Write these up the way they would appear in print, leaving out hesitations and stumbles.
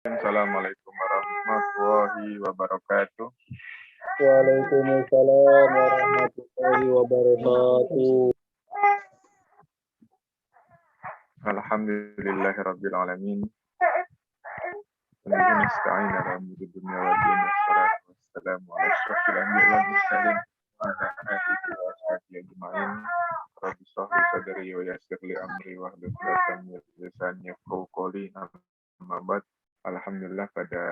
Assalamualaikum warahmatullahi wabarakatuh. Waalaikumsalam warahmatullahi wabarakatuh. Alhamdulillahirabbil alamin. Wa nasta'inu ala umuri dunya wad din. Wassalatu wassalamu ala asyrofil anbiya'i wal mursalin wa ala alihi wa sahbihi ajma'in. Rabbi shrah li sadri wa yassir li amri wahlul 'uqdatam min lisani yafqahu qawli. Amma ba'd. Alhamdulillah pada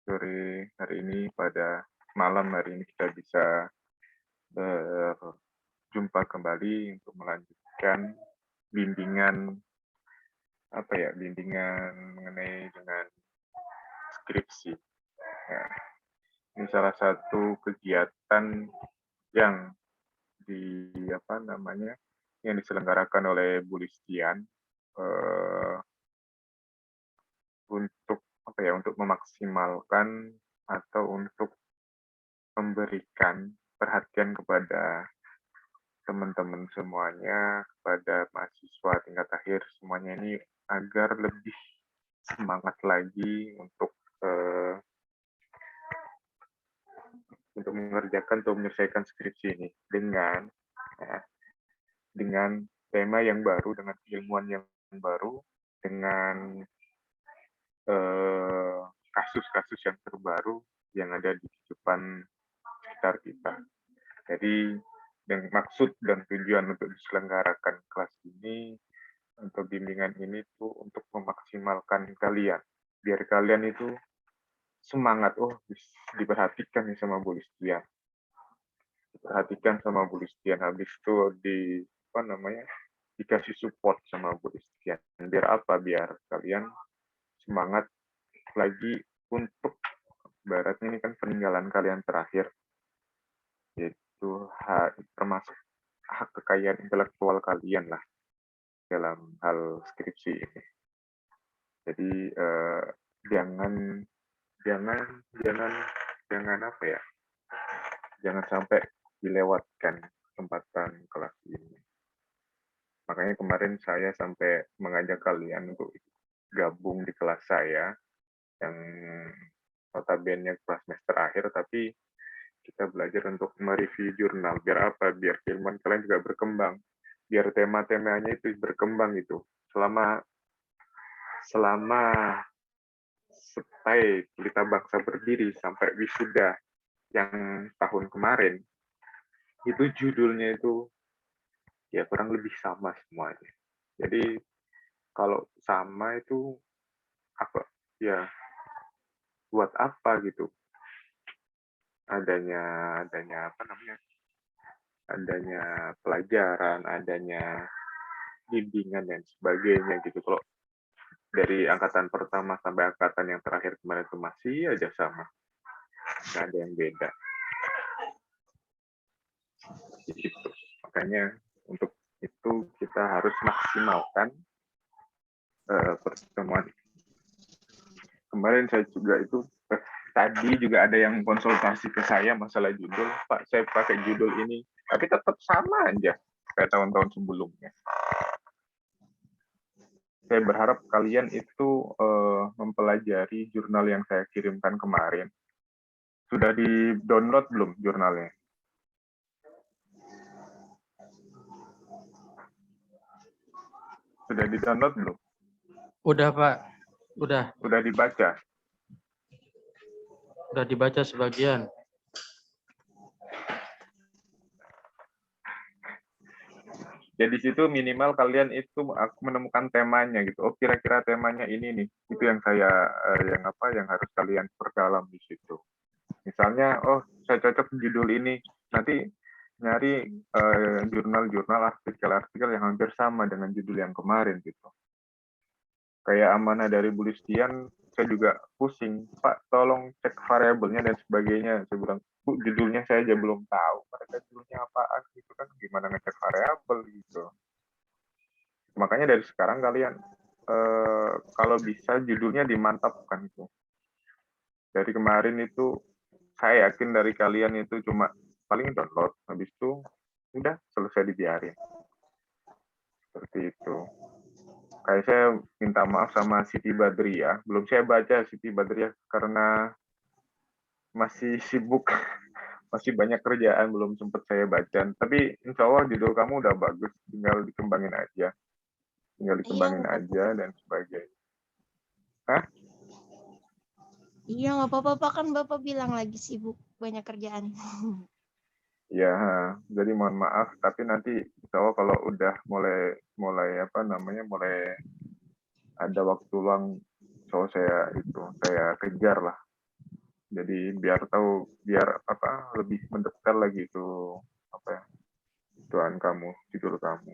sore hari ini, pada malam hari ini kita bisa berjumpa kembali untuk melanjutkan bimbingan mengenai dengan skripsi. Ya, ini salah satu kegiatan yang yang diselenggarakan oleh Bu Listian untuk memaksimalkan atau untuk memberikan perhatian kepada teman-teman semuanya, kepada mahasiswa tingkat akhir semuanya ini agar lebih semangat lagi untuk mengerjakan atau menyelesaikan skripsi ini dengan tema yang baru, dengan ilmuwan yang baru, dengan kasus-kasus yang terbaru yang ada di kehidupan sekitar kita. Jadi maksud dan tujuan untuk diselenggarakan kelas ini, untuk bimbingan ini tuh untuk memaksimalkan kalian, biar kalian itu semangat, diperhatikan nih sama Bu Listian. Diperhatikan sama Bu Listian, habis itu dikasih support sama Bu Listian. Biar apa? Biar kalian semangat lagi untuk baratnya ini kan peninggalan kalian terakhir, yaitu termasuk hak kekayaan intelektual kalian lah dalam hal skripsi ini. Jadi jangan sampai dilewatkan kesempatan kelas ini. Makanya kemarin saya sampai mengajak kalian untuk gabung di kelas saya yang notabene kelas semester akhir, tapi kita belajar untuk mereview jurnal. Biar apa? Biar keilmuan kalian juga berkembang. Biar tema-temanya itu berkembang gitu. Selama sampai Pelita Bangsa berdiri sampai wisuda yang tahun kemarin, itu judulnya itu ya kurang lebih sama semuanya. Jadi kalau sama itu buat apa gitu? Adanya pelajaran, adanya bimbingan dan sebagainya gitu. Kalau dari angkatan pertama sampai angkatan yang terakhir kemarin itu masih aja sama, nggak ada yang beda. Gitu. Makanya untuk itu kita harus maksimalkan pertemuan. Kemarin saya juga tadi juga ada yang konsultasi ke saya masalah judul. Pak, saya pakai judul ini, tapi tetap sama aja kayak tahun-tahun sebelumnya. Saya berharap kalian itu mempelajari jurnal yang saya kirimkan kemarin. Sudah di-download belum jurnalnya? Sudah di-download belum? Udah, Pak. Udah. Udah dibaca? Udah dibaca sebagian. Jadi di situ minimal kalian itu menemukan temanya gitu. Oh, kira-kira temanya ini nih. Itu yang yang harus kalian perdalam di situ. Misalnya, saya cocok judul ini. Nanti nyari jurnal-jurnal, artikel-artikel yang hampir sama dengan judul yang kemarin gitu. Kayak amanah dari Bu Listian, saya juga pusing. Pak, tolong cek variabelnya dan sebagainya. Saya bilang, Bu, judulnya saya aja belum tahu. Mereka judulnya apaan gitu kan, gimana ngecek variabel gitu. Makanya dari sekarang kalian, kalau bisa judulnya dimantapkan gitu. Dari kemarin itu, saya yakin dari kalian itu cuma paling download, habis itu udah selesai dibiarin. Seperti itu. Kayak saya minta maaf sama Siti Badriah, belum saya baca Siti Badriah karena masih sibuk, masih banyak kerjaan, belum sempat saya baca. Tapi insya Allah judul kamu udah bagus, tinggal dikembangin aja. Tinggal Iya, dikembangin nggak aja apa-apa. dan sebagainya. Hah? Iya, nggak apa-apa, Pak. Kan Bapak bilang lagi sibuk, banyak kerjaan. Ya, jadi mohon maaf, tapi nanti insya Allah kalau udah mulai apa namanya, mulai ada waktu luang, so saya kejar lah. Jadi biar tahu, biar apa lebih mendetail lagi itu apa ya, tuan kamu, judul kamu.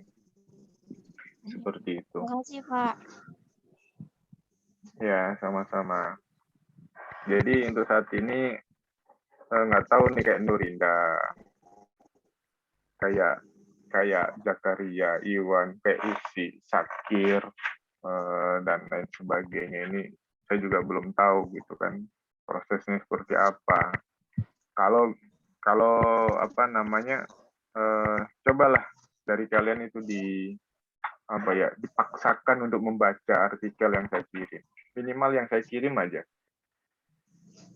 Seperti itu. Terima kasih, Pak. Ya, sama-sama. Jadi untuk saat ini nggak tahu nih kayak Nurinda, kayak Zakaria, Iwan, kayak Usi, Sakir, dan lain sebagainya ini saya juga belum tahu gitu kan prosesnya seperti apa. Kalau kalau apa namanya cobalah dari kalian itu dipaksakan untuk membaca artikel yang saya kirim, minimal yang saya kirim aja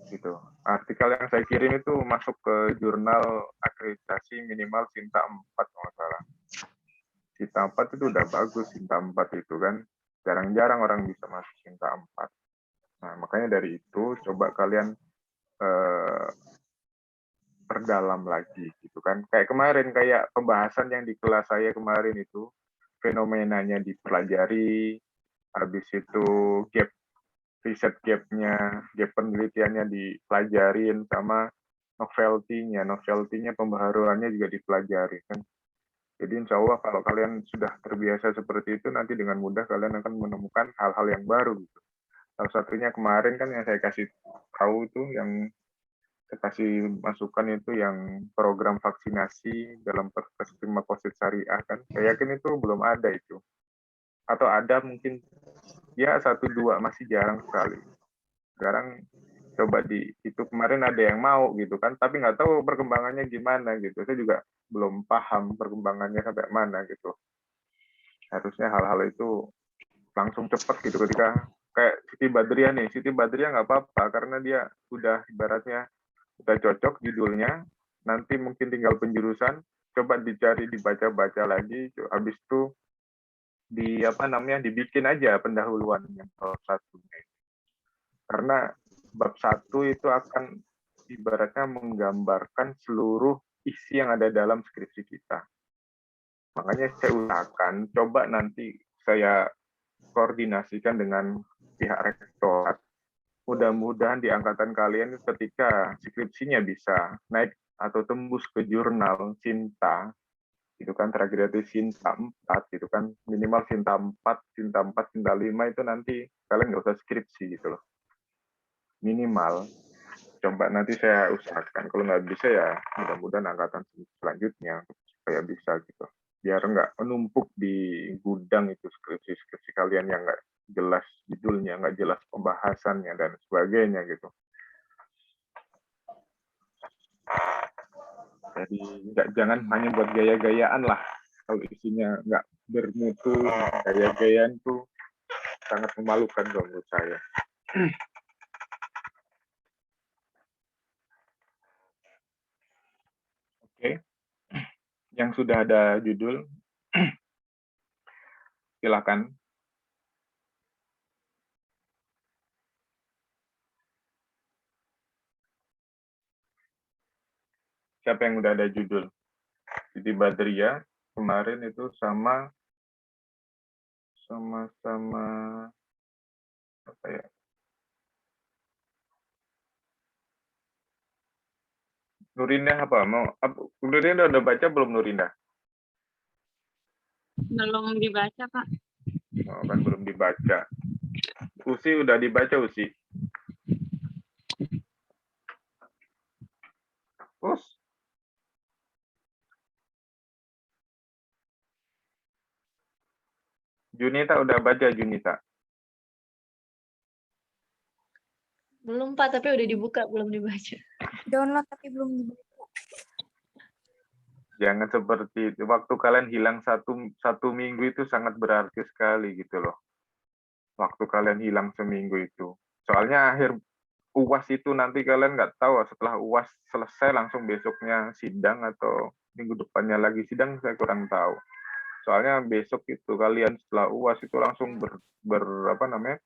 gitu. Artikel yang saya kirim itu masuk ke jurnal akreditasi minimal Sinta 4 kalau nggak salah. Sinta 4 itu udah bagus, Sinta 4 itu kan jarang-jarang orang bisa masuk Sinta 4. Nah, makanya dari itu coba kalian perdalam lagi gitu kan. Kayak kemarin, kayak pembahasan yang di kelas saya kemarin itu, fenomenanya dipelajari, habis itu riset gap-nya, gap penelitiannya dipelajarin, sama novelty-nya pembaharuannya juga dipelajari kan. Jadi insya Allah kalau kalian sudah terbiasa seperti itu, nanti dengan mudah kalian akan menemukan hal-hal yang baru gitu. Salah satunya kemarin kan yang saya kasih tahu itu, yang saya kasih masukan itu yang program vaksinasi dalam perspektif makosid syariah kan. Saya yakin itu belum ada itu. Atau ada mungkin ya 1-2, masih jarang sekali. Sekarang coba itu kemarin ada yang mau gitu kan, tapi nggak tahu perkembangannya gimana gitu. Saya juga belum paham perkembangannya sampai mana gitu. Harusnya hal-hal itu langsung cepat gitu ketika kayak Siti Badriah nih. Siti Badriah nggak apa-apa karena dia udah ibaratnya udah cocok judulnya, nanti mungkin tinggal penjurusan, coba dicari, dibaca-baca lagi, habis itu dibikin aja pendahuluan yang bab 1. Karena bab 1 itu akan ibaratnya menggambarkan seluruh isi yang ada dalam skripsi kita. Makanya saya usahakan coba nanti saya koordinasikan dengan pihak rektorat. Mudah-mudahan di angkatan kalian ketika skripsinya bisa naik atau tembus ke jurnal Sinta, itu kan terakhir itu Sinta 4, itu kan minimal Sinta 4, Sinta 4, Sinta 5 itu nanti kalian nggak usah skripsi gitu loh. Minimal. Coba nanti saya usahakan. Kalau nggak bisa ya mudah-mudahan angkatan selanjutnya supaya bisa gitu. Biar nggak menumpuk di gudang itu skripsi kalian yang nggak jelas judulnya, nggak jelas pembahasannya, dan sebagainya gitu. Jadi jangan hanya buat gaya-gayaan lah. Kalau isinya nggak bermutu, gaya-gayaan tuh sangat memalukan kalau menurut saya. Oke. Yang sudah ada judul, silakan. Siapa yang udah ada judul? Siti Badriah kemarin itu sama apa ya? Nurinda apa? Nurinda udah baca belum Nurinda? Belum dibaca, Pak. Oh, kan belum dibaca. Usi udah dibaca, Usi? Terus? Junita udah baca, Junita? Belum, Pak, tapi udah dibuka, belum dibaca. Download tapi belum dibuka. Jangan seperti itu. Waktu kalian hilang satu minggu itu sangat berarti sekali gitu loh. Waktu kalian hilang seminggu itu. Soalnya akhir UAS itu nanti kalian nggak tahu setelah UAS selesai langsung besoknya sidang atau minggu depannya lagi sidang, saya kurang tahu. Soalnya besok itu kalian setelah UAS itu langsung apa namanya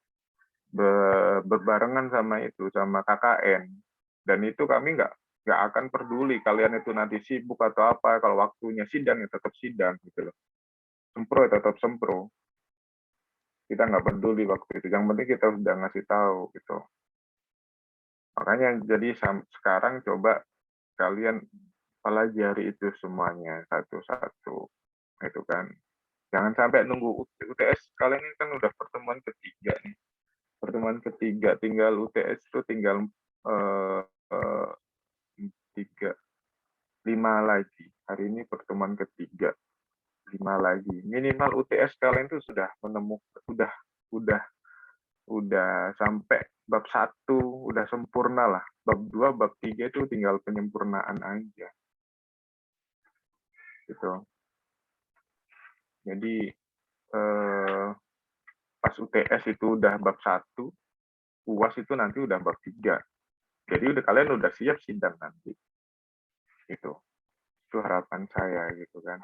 berbarengan sama itu sama KKN, dan itu kami nggak akan peduli kalian itu nanti sibuk atau apa. Kalau waktunya sidang ya tetap sidang gitu loh, sempro ya tetap sempro, kita nggak peduli waktu itu, yang penting kita udah ngasih tahu gitu. Makanya jadi sekarang coba kalian pelajari itu semuanya satu-satu itu kan, jangan sampai nunggu UTS. Kalian ini kan udah pertemuan ketiga nih, pertemuan ketiga, tinggal UTS itu tinggal 5 lagi. Hari ini pertemuan ketiga, 5 lagi. Minimal UTS kalian itu sudah menemukan, udah sampai bab 1, udah sempurna lah. Bab 2, bab 3 itu tinggal penyempurnaan aja. Gitu. Jadi pas UTS itu udah bab 1, UAS itu nanti udah bab 3. Jadi kalian udah siap sidang nanti. Itu harapan saya gitu kan.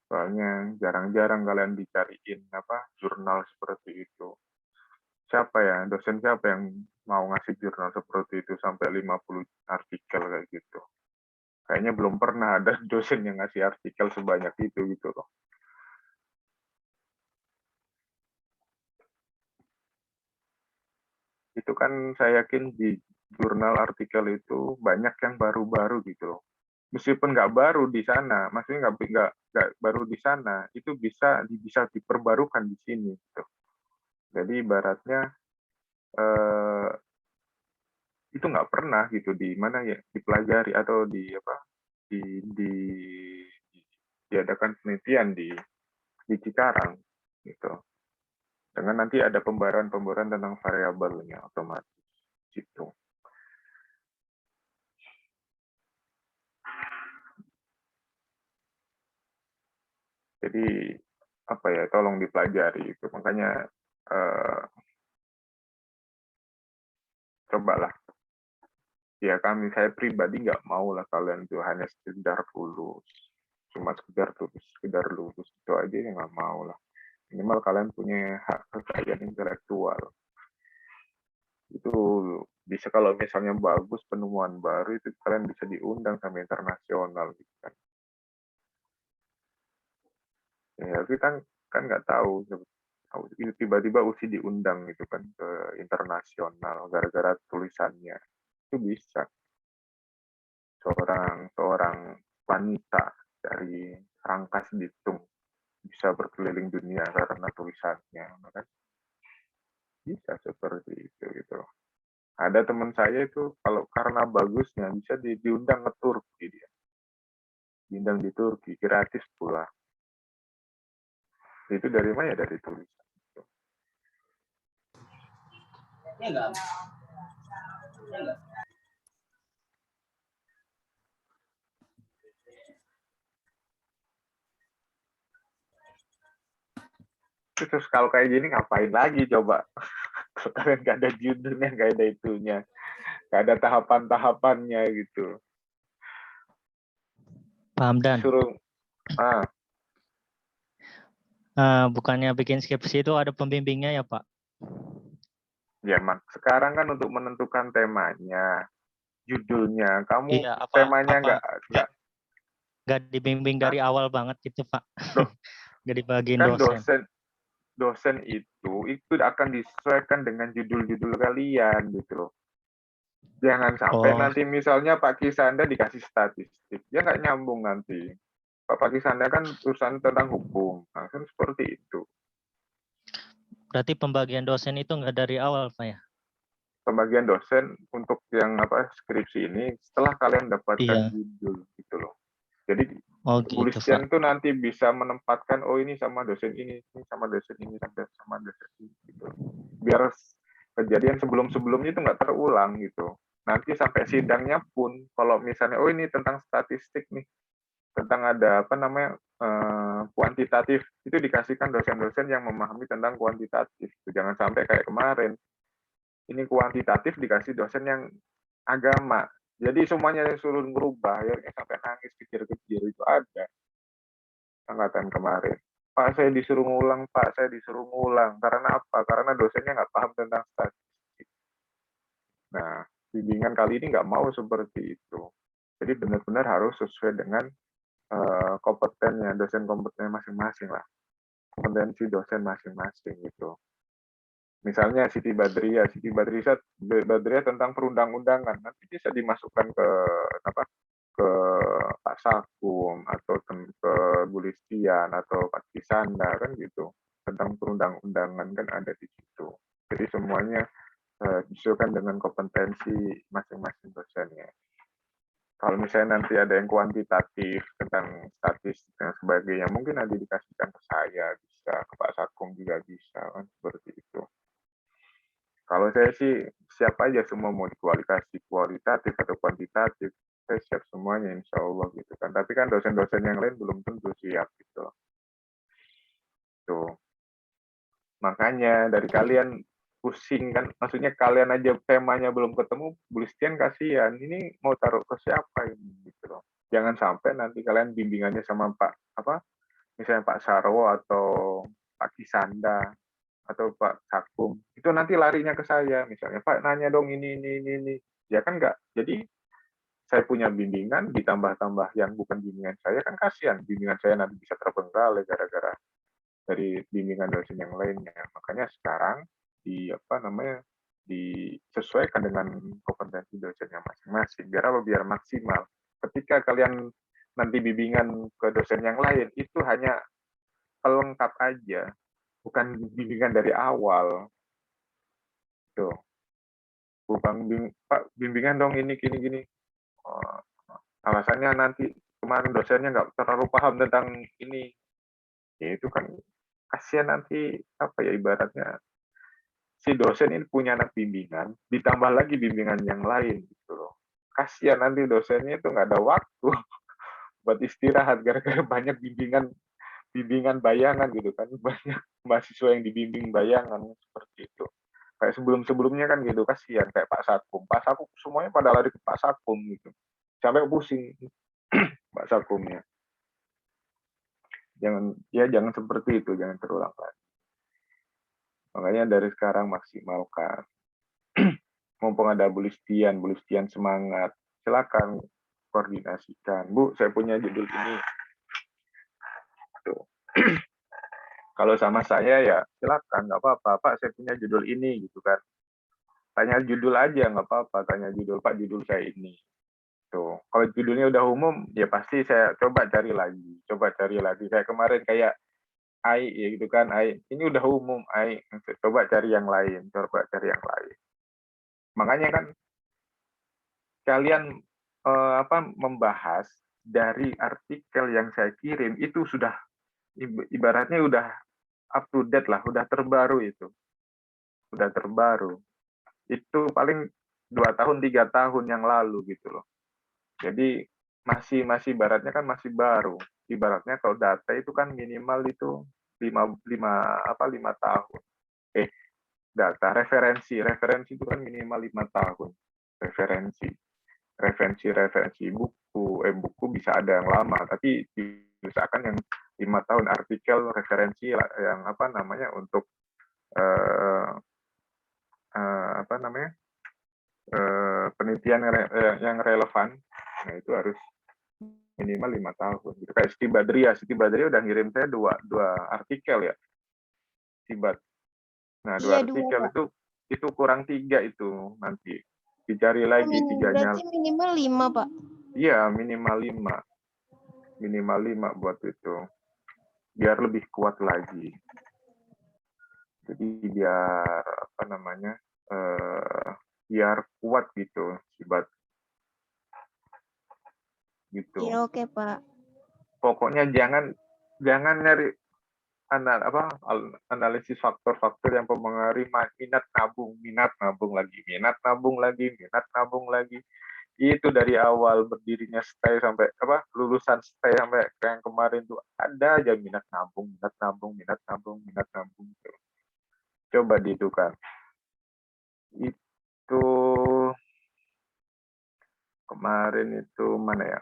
Soalnya jarang-jarang kalian dicariin jurnal seperti itu. Dosen siapa yang mau ngasih jurnal seperti itu sampai 50 artikel kayak gitu. Kayaknya belum pernah ada dosen yang ngasih artikel sebanyak itu gitu loh. Itu kan saya yakin di jurnal artikel itu banyak yang baru-baru gitu loh. Meskipun nggak baru di sana, maksudnya nggak baru di sana, itu bisa diperbarukan di sini gitu. Jadi ibaratnya itu nggak pernah gitu di mana ya dipelajari atau diadakan penelitian di Cikarang gitu. Dengan nanti ada pembaruan tentang variabelnya otomatis gitu. Jadi tolong dipelajari itu. Makanya cobalah. Ya saya pribadi nggak mau lah kalian tuh hanya sekedar lulus, cuma sekedar lulus itu aja yang nggak mau lah. Minimal kalian punya hak kekayaan intelektual. Itu bisa, kalau misalnya bagus penemuan baru itu kalian bisa diundang sama internasional gitu kan. Ya kita kan nggak tahu tiba-tiba USI diundang gitu kan ke internasional gara-gara tulisannya. Itu bisa. Seorang wanita dari Rangkas Bitung bisa berkeliling dunia karena tulisannya, kan? Bisa seperti itu gitu. Ada teman saya itu kalau karena bagusnya bisa diundang ke Turki dia, diundang di Turki gratis pula. Itu dari mana ya? Dari tulisan. Ya enggak. Terus kalau kayak gini ngapain lagi coba? Kalau kalian nggak ada judulnya, nggak ada itunya, nggak ada tahapan-tahapannya gitu. Pak Hamdan. Suruh bukannya bikin skripsi itu ada pembimbingnya ya Pak? Ya, sekarang kan untuk menentukan temanya, judulnya, kamu Iya, temanya nggak dibimbing dari awal banget gitu Pak? Nggak dibagiin kan dosen. Dosen itu akan disesuaikan dengan judul-judul kalian gitu loh. Jangan sampai nanti misalnya Pak Kisanda dikasih statistik, ya nggak nyambung nanti. Pak Kisanda kan urusan tentang hukum, nah, kan seperti itu. Berarti pembagian dosen itu nggak dari awal Pak ya? Pembagian dosen untuk yang skripsi ini setelah kalian dapatkan judul gitu loh. Jadi tulisan itu nanti bisa menempatkan ini sama dosen ini sama dosen ini sama dosen ini gitu. Biar kejadian sebelum-sebelumnya itu nggak terulang gitu. Nanti sampai sidangnya pun kalau misalnya ini tentang statistik nih, tentang ada apa namanya kuantitatif, itu dikasihkan dosen-dosen yang memahami tentang kuantitatif. Jangan sampai kayak kemarin ini kuantitatif dikasih dosen yang agama, jadi semuanya disuruh merubah, ya sampai nangis kecil-kecil itu ada angkatan kemarin. Pak, saya disuruh ngulang, Pak, saya disuruh ngulang. Karena apa? Karena dosennya nggak paham tentang statistik. Nah, bimbingan kali ini nggak mau seperti itu. Jadi benar-benar harus sesuai dengan kompetennya, dosen kompetennya masing-masing lah. Kompetensi dosen masing-masing gitu. Misalnya Siti Badriah tentang perundang-undangan, nanti bisa dimasukkan ke apa? Ke Pak Sakum atau ke Bu Listian atau Pak Kisanda kan gitu, tentang perundang-undangan kan ada di situ. Jadi semuanya disesuaikan dengan kompetensi masing-masing dosennya. Kalau misalnya nanti ada yang kuantitatif tentang statistik dan sebagainya, mungkin nanti dikasihkan ke saya, bisa ke Pak Sakum juga bisa kan, seperti itu. Kalau saya sih siap aja semua, mau kualitatif atau kuantitatif, saya siap semuanya insya Allah gitu kan. Tapi kan dosen-dosen yang lain belum tentu siap gitu. Tuh. Makanya dari kalian pusing kan, maksudnya kalian aja temanya belum ketemu, Bu Listian kasihan, ini mau taruh ke siapa ini gitu loh. Jangan sampai nanti kalian bimbingannya sama misalnya Pak Sarwo atau Pak Kisanda atau Pak Sakum, itu nanti larinya ke saya, misalnya Pak nanya dong ini, ya kan enggak. Jadi saya punya bimbingan ditambah-tambah yang bukan bimbingan saya, kan kasihan bimbingan saya nanti bisa terbengkalai gara-gara dari bimbingan dosen yang lainnya. Makanya sekarang disesuaikan dengan kompetensi dosennya masing-masing biar maksimal. Ketika kalian nanti bimbingan ke dosen yang lain, itu hanya pelengkap aja, bukan bimbingan dari awal. Tuh. Bukan Pak, bimbingan dong ini gini. Alasannya nanti kemarin dosennya nggak terlalu paham tentang ini. Ya itu kan kasihan nanti ibaratnya si dosen ini punya anak bimbingan, ditambah lagi bimbingan yang lain gitu loh. Kasihan nanti dosennya itu nggak ada waktu buat istirahat gara-gara banyak bimbingan bayangan gitu kan, banyak mahasiswa yang dibimbing bayangan seperti itu. Kayak sebelum-sebelumnya kan gitu, kasihan kayak Pak Sakum semuanya pada lari ke Pak Sakum gitu, sampai pusing Pak Sakumnya. Jangan seperti itu, jangan terulang lagi. Makanya dari sekarang maksimalkan. Mumpung ada Bu Listian semangat, silakan koordinasikan. Bu, saya punya judul ini. Tuh. Kalau sama saya ya silakan, nggak apa-apa. Pak, saya punya judul ini gitu kan. Tanya judul aja nggak apa-apa. Tanya judul, Pak, judul saya ini. Tuh. Kalau judulnya udah umum, ya pasti saya coba cari lagi. Kayak kemarin kayak AI ya gitu kan. AI ini udah umum, AI. Coba cari yang lain. Makanya kan kalian membahas dari artikel yang saya kirim itu sudah ibaratnya udah up to date lah, udah terbaru itu. Itu paling 2 tahun 3 tahun yang lalu gitu loh. Jadi masih ibaratnya kan masih baru. Ibaratnya kalau data itu kan minimal itu 5 tahun. Data referensi itu kan minimal 5 tahun. Referensi buku bisa ada yang lama, tapi misalkan yang 5 tahun artikel referensi yang untuk penelitian yang relevan, nah itu harus minimal 5 tahun. Gitu. Kayak Siti Badriah udah ngirim saya dua artikel ya, Nah, dua artikel itu kurang 3 itu nanti dicari lagi 3-nya. Berarti minimal 5, Pak. Iya, minimal 5 buat itu. Biar lebih kuat lagi. Jadi biar biar kuat gitu, gitu. Iya, oke, Pak. Pokoknya jangan nyari analisis faktor-faktor yang mempengaruhi minat nabung lagi. Itu dari awal berdirinya stay sampai apa lulusan stay sampai kayak yang kemarin tuh ada aja minat nabung, minat nabung, minat nabung, minat nabung gitu. Coba dihidukan. Itu kemarin itu mana ya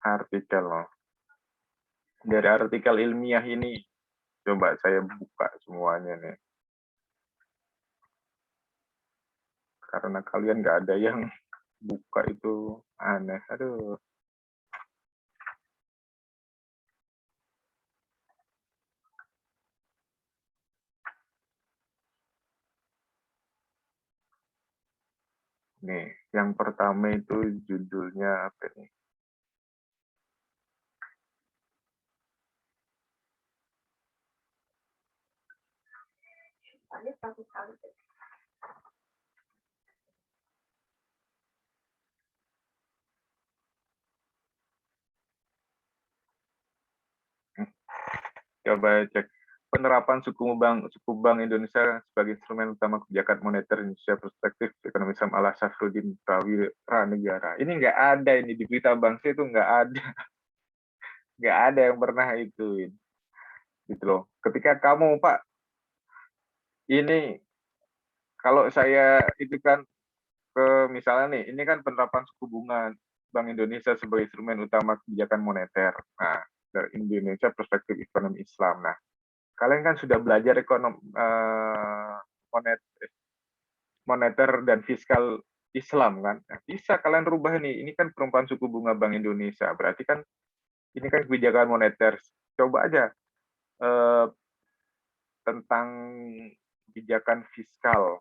artikel loh. Dari artikel ilmiah ini coba saya buka semuanya nih. Karena kalian nggak ada yang buka itu aneh. Aduh. Nih, yang pertama itu judulnya apa nih? Coba cek penerapan suku bank Indonesia sebagai instrumen utama kebijakan moneter Indonesia perspektif ekonomi Islam ala Syafruddin Prawira Ini nggak ada ini di berita bangsa itu nggak ada yang pernah itu gitu loh. Ketika kamu Pak ini kalau saya itu kan ke misalnya nih ini kan penerapan suku bunga Bank Indonesia sebagai instrumen utama kebijakan moneter. Nah dari Indonesia perspektif ekonomi Islam. Nah kalian kan sudah belajar moneter dan fiskal Islam kan. Nah, bisa kalian rubah ini kan perumpamaan suku bunga Bank Indonesia. Berarti kan ini kan kebijakan moneter. Coba aja tentang kebijakan fiskal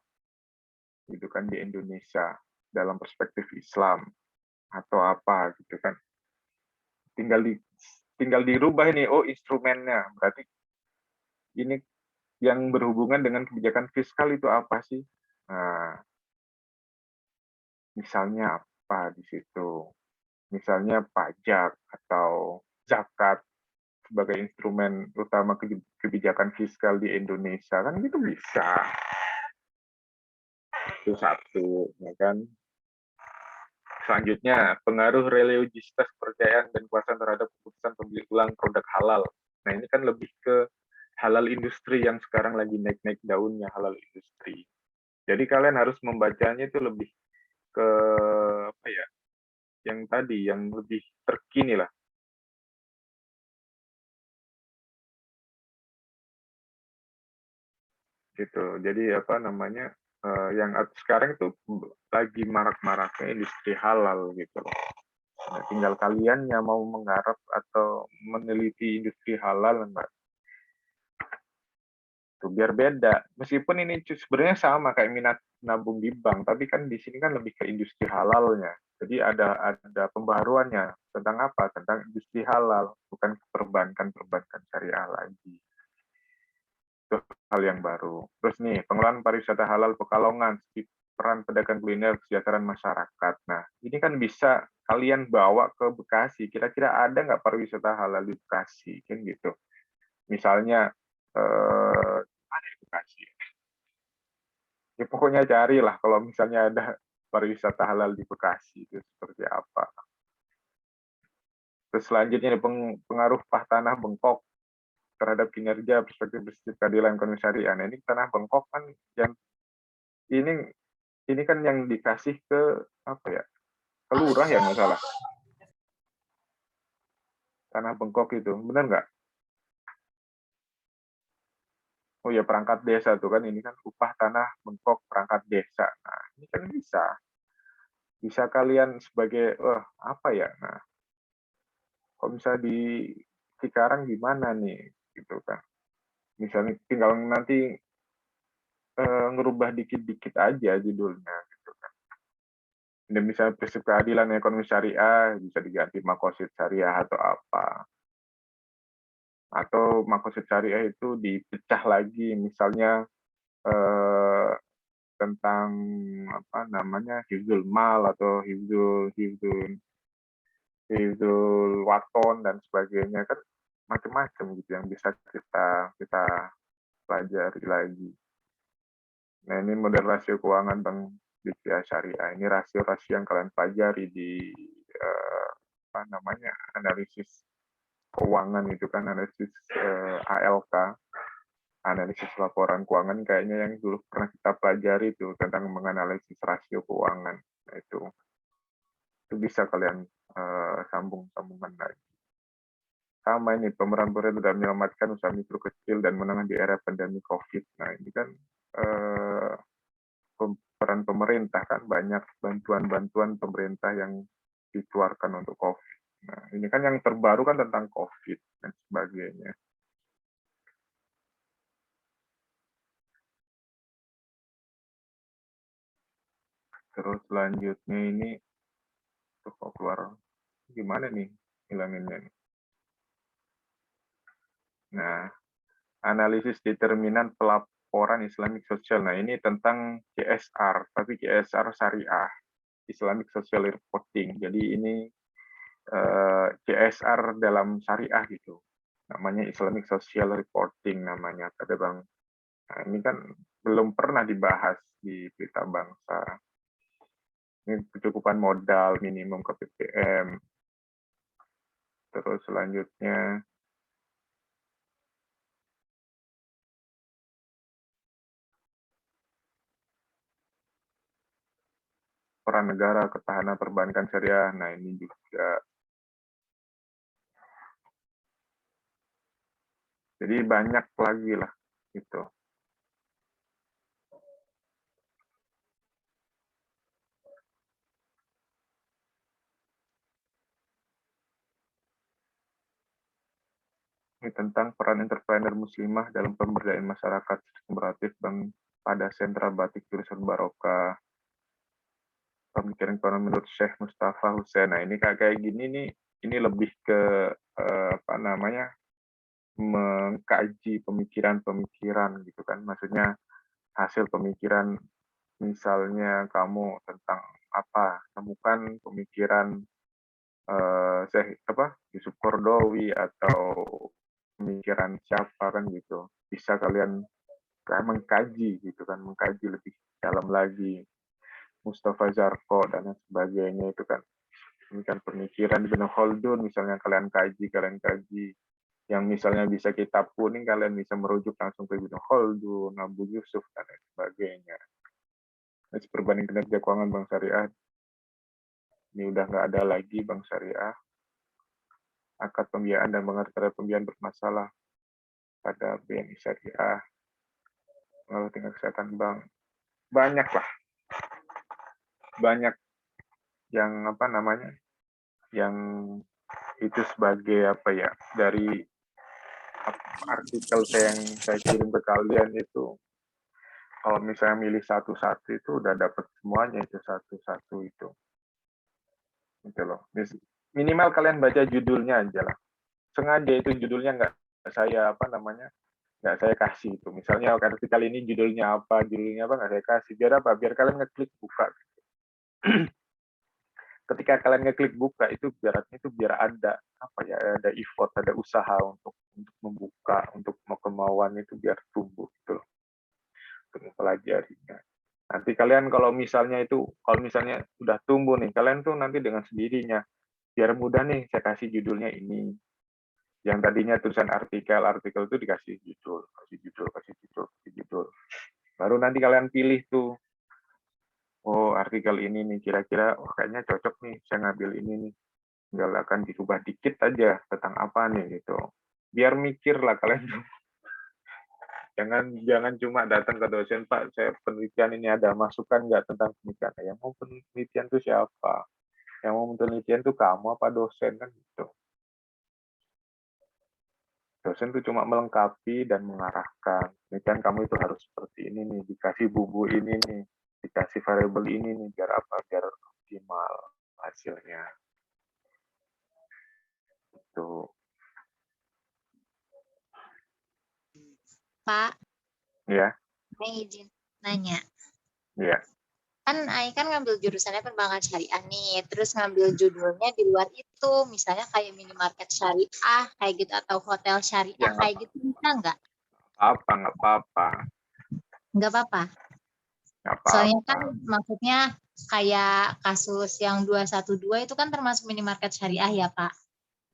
gitu kan di Indonesia dalam perspektif Islam atau apa gitu kan. Tinggal dirubah ini instrumennya. Berarti ini yang berhubungan dengan kebijakan fiskal itu apa sih? Nah, misalnya apa di situ? Misalnya pajak atau zakat sebagai instrumen utama kebijakan fiskal di Indonesia kan gitu bisa. Itu satu, ya kan? Selanjutnya, pengaruh religiositas kepercayaan dan kuasa terhadap keputusan pembeli ulang produk halal. Nah, ini kan lebih ke halal industri yang sekarang lagi naik-naik daunnya halal industri. Jadi kalian harus membacanya itu lebih ke apa ya? Yang tadi yang lebih terkini lah. Gitu. Jadi apa namanya? Yang sekarang itu lagi marak-maraknya industri halal gitu loh. Nah, tinggal kalian yang mau menggarap atau meneliti industri halal enggak. Tuh, biar beda. Meskipun ini sebenarnya sama kayak minat nabung di bank, tapi kan di sini kan lebih ke industri halalnya. Jadi ada pembaruannya tentang apa? Tentang industri halal, bukan perbankan syariah lagi. Itu hal yang baru. Terus nih, pengelolaan pariwisata halal Pekalongan, peran pedagang kuliner kesejahteraan masyarakat. Nah, ini kan bisa kalian bawa ke Bekasi. Kira-kira ada nggak pariwisata halal di Bekasi? Kan gitu. Misalnya, ada di Bekasi. Ya, pokoknya carilah kalau misalnya ada pariwisata halal di Bekasi, itu seperti apa. Terus selanjutnya pengaruh tanah bengkok terhadap kinerja perspektif keadilan ekonomi syariah. Nah, ini tanah bengkok kan yang ini kan yang dikasih ke apa ya? Ke lurah ya nggak salah. Tanah bengkok itu, benar nggak? Oh ya perangkat desa tuh kan ini kan upah tanah bengkok perangkat desa. Nah, ini kan bisa kalian sebagai apa ya? Nah, kalau misalnya di Cikarang gimana nih gitu kan. Misalnya tinggal nanti ngerubah dikit-dikit aja judulnya gitu kan. Dan misalnya prinsip keadilan ekonomi syariah bisa diganti makosid syariah atau apa. Atau makosid syariah itu dipecah lagi misalnya tentang apa namanya hifdzul mal atau hifdzul waton dan sebagainya kan macam-macam gitu yang bisa kita pelajari lagi. Nah ini model rasio keuangan Bank BPA syariah. Ini rasio-rasio yang kalian pelajari di analisis keuangan itu kan, analisis ALK, analisis laporan keuangan, kayaknya yang dulu pernah kita pelajari itu tentang menganalisis rasio keuangan. Nah, itu bisa kalian sambungan lagi. Sama ini, pemeran-pemeran sudah menyelamatkan usaha mikro kecil dan menengah di era pandemi COVID. Nah, ini kan peran pemerintah kan, banyak bantuan-bantuan pemerintah yang dikeluarkan untuk COVID. Nah, ini kan yang terbaru kan tentang COVID dan sebagainya. Terus selanjutnya ini, kok keluar gimana nih hilanginnya nih. Nah, analisis determinan pelaporan Islamic Social. Nah, ini tentang CSR, tapi CSR syariah, Islamic Social Reporting. Jadi ini CSR dalam syariah gitu. Namanya Islamic Social Reporting namanya, kata Bang. Nah, ini kan belum pernah dibahas di Berita Bangsa. Ini kecukupan modal minimum ke PPM. Terus selanjutnya peran negara, ketahanan perbankan syariah. Nah, ini juga. Jadi banyak lagi lah gitu. Ini tentang peran entrepreneur muslimah dalam pemberdayaan masyarakat kooperatif pada sentra batik jurusan Barokah. Pemikiran ekonomi menurut Syekh Mustafa Hussein. Nah, ini kayak gini nih, ini lebih ke mengkaji pemikiran-pemikiran gitu kan. Maksudnya hasil pemikiran, misalnya kamu tentang apa, temukan pemikiran Syekh Yusuf Qaradawi atau pemikiran siapa kan gitu. Bisa kalian mengkaji gitu kan, mengkaji lebih dalam lagi. Mustafa Zarko dan sebagainya itu kan. Ini kan pemikiran Ibnu Khaldun, misalnya kalian kaji. Yang misalnya bisa kitab kuning, kalian bisa merujuk langsung ke Ibnu Khaldun, Abu Yusuf, dan sebagainya. Ini perbanding kinerja keuangan Bank Syariah. Ini udah nggak ada lagi Bank Syariah. Akad pembiayaan dan pengertian pembiayaan bermasalah pada BNI Syariah. Lalu tingkat kesehatan bank. Banyak lah. Banyak yang yang itu sebagai dari artikel yang saya kirim ke kalian itu, kalau misalnya milih satu-satu itu udah dapat semuanya itu satu-satu itu. Gitu loh. Minimal kalian baca judulnya aja lah. Sengaja itu judulnya nggak saya nggak saya kasih itu. Misalnya artikel ini judulnya apa nggak saya kasih. Biar apa? Biar kalian ngeklik buka. Ketika kalian ngeklik buka itu biar ada ada effort, ada usaha untuk membuka, untuk kemauan itu biar tumbuh gitu loh, untuk mempelajarinya. Nanti kalian kalau misalnya udah tumbuh nih, kalian tuh nanti dengan sendirinya biar mudah nih saya kasih judulnya ini. Yang tadinya tulisan artikel itu dikasih judul, kasih judul. Baru nanti kalian pilih tuh, oh artikel ini nih kira-kira kayaknya cocok nih saya ngambil ini nih, tinggal akan dirubah dikit aja tentang apa nih gitu, biar mikir lah kalian. jangan cuma datang ke dosen, Pak saya penelitian ini ada masukan nggak tentang penelitian. Yang mau penelitian tuh siapa, yang mau penelitian tuh kamu apa dosen kan gitu. Dosen tuh cuma melengkapi dan mengarahkan, penelitian kamu itu harus seperti ini nih, dikasih bumbu ini nih, dikasih variabel ini nih, biar apa, biar optimal hasilnya. Itu. Pak, Ya. saya izin nanya. Ya. Kan Ai kan ngambil jurusannya perbankan syariah nih, terus ngambil judulnya di luar itu, misalnya kayak minimarket syariah, kayak gitu, atau hotel syariah, Ya, kayak gitu bisa nggak? nggak apa-apa. Nggak apa-apa. Nggak Soalnya apa-apa. kan maksudnya kayak kasus yang 212 itu kan termasuk minimarket syariah ya Pak.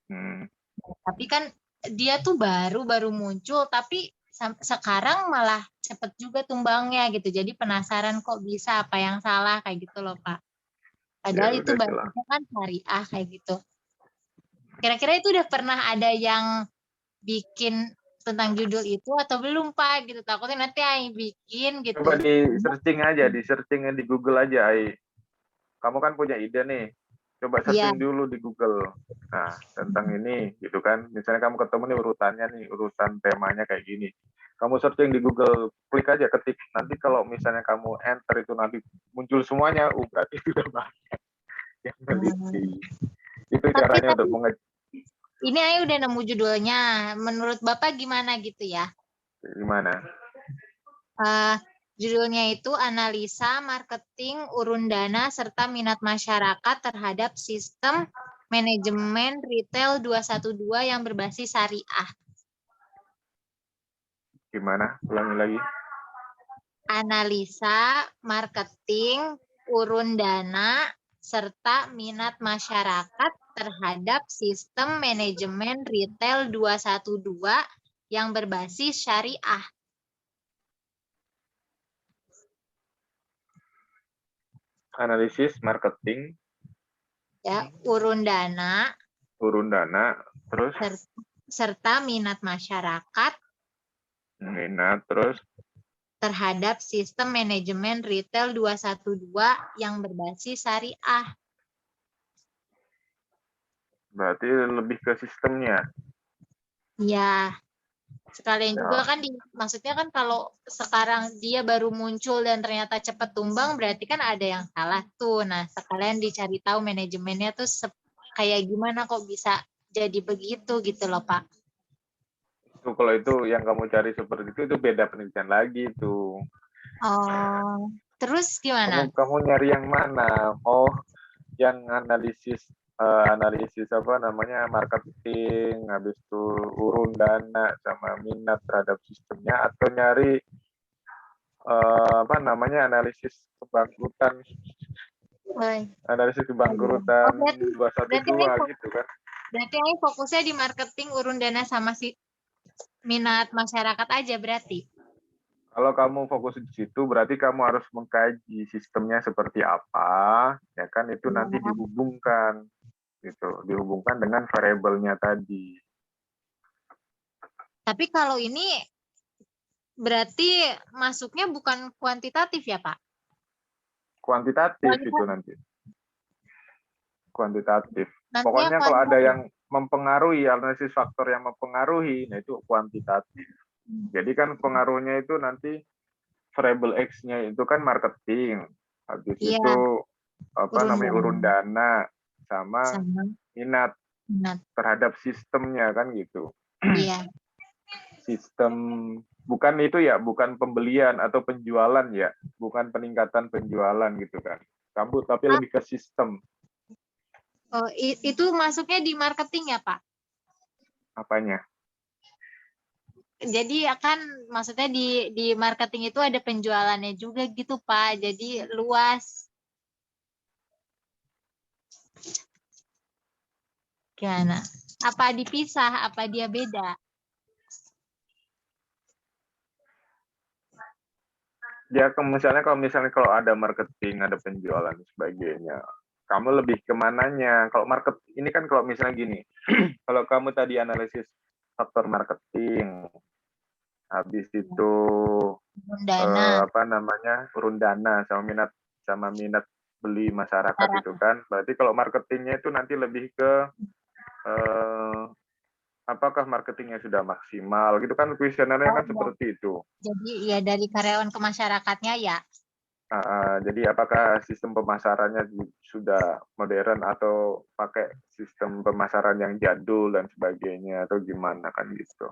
Hmm. Tapi kan dia tuh baru muncul, tapi sekarang malah cepet juga tumbangnya gitu. Jadi penasaran kok bisa, apa yang salah kayak gitu loh Pak. Ya Padahal itu udah jelas. basisnya kan syariah kayak gitu. Kira-kira itu udah pernah ada yang bikin tentang judul itu atau belum Pak gitu. Takutnya nanti Ai bikin gitu. Coba di searching aja, di searching di Google aja, Ai. Kamu kan punya ide nih. Coba Iya. searching dulu di Google. Nah, tentang ini gitu kan. Misalnya kamu ketemu nih urutannya nih, urutan temanya kayak gini. Kamu searching di Google, klik aja, ketik. Nanti kalau misalnya kamu enter itu nanti muncul semuanya, berarti sudah banyak yang meneliti. Itu Tapi caranya untuk ini Ai udah nemu judulnya. Menurut Bapak gimana gitu ya? gimana? Eh, Judulnya itu analisa marketing urun dana serta minat masyarakat terhadap sistem manajemen retail 212 yang berbasis syariah. Gimana? Ulangi lagi. Analisa marketing urun dana serta minat masyarakat terhadap sistem manajemen retail 212 yang berbasis syariah. Analisis marketing Ya, urun dana urun dana, terus serta minat masyarakat minat, terus terhadap sistem manajemen retail 212 yang berbasis syariah. berarti lebih ke sistemnya. Ya, sekalian Ya, juga kan maksudnya kan kalau sekarang dia baru muncul dan ternyata cepat tumbang berarti kan ada yang salah tuh. Nah, sekalian dicari tahu manajemennya tuh kayak gimana kok bisa jadi begitu gitu loh, Pak. itu kalau itu yang kamu cari seperti itu beda penelitian lagi tuh. Oh, terus gimana? Kamu nyari yang mana? Oh, yang analisis analisis apa namanya marketing, habis itu urun dana sama minat terhadap sistemnya, atau nyari apa namanya analisis kebangkrutan Berarti 212 gitu kan. berarti ini fokusnya di marketing urun dana sama si minat masyarakat aja berarti. Kalau kamu fokus di situ, berarti kamu harus mengkaji sistemnya seperti apa, ya kan? Itu nanti dihubungkan, gitu, dihubungkan dengan variabelnya tadi. Tapi kalau ini berarti masuknya bukan kuantitatif ya, Pak? Kuantitatif itu nanti. Kuantitatif. Nantinya Pokoknya kalau ada yang mempengaruhi, analisis faktor yang mempengaruhi, nah itu kuantitatif. Jadi kan pengaruhnya itu nanti variable X-nya itu kan marketing. Habis itu apa namanya urun dana sama minat terhadap sistemnya kan gitu. Iya. Sistem bukan itu ya, bukan pembelian atau penjualan ya, bukan peningkatan penjualan gitu kan. Kamu tapi lebih ke sistem. Oh, itu masuknya di marketing ya, Pak? Apanya? Jadi akan maksudnya di marketing itu ada penjualannya juga gitu, Pak. Jadi luas. Gimana? Apa dipisah? Apa dia beda? Ya, misalnya kalau ada marketing, ada penjualan dan sebagainya, kamu lebih ke mananya? Kalau market ini kan kalau misalnya gini, kalau kamu tadi analisis faktor marketing, habis itu apa namanya urun dana sama minat beli masyarakat itu kan, berarti kalau marketingnya itu nanti lebih ke apakah marketingnya sudah maksimal gitu kan, kuesionernya kan seperti itu. Jadi ya dari karyawan ke masyarakatnya ya. Jadi apakah sistem pemasarannya sudah modern atau pakai sistem pemasaran yang jadul dan sebagainya atau gimana kan gitu.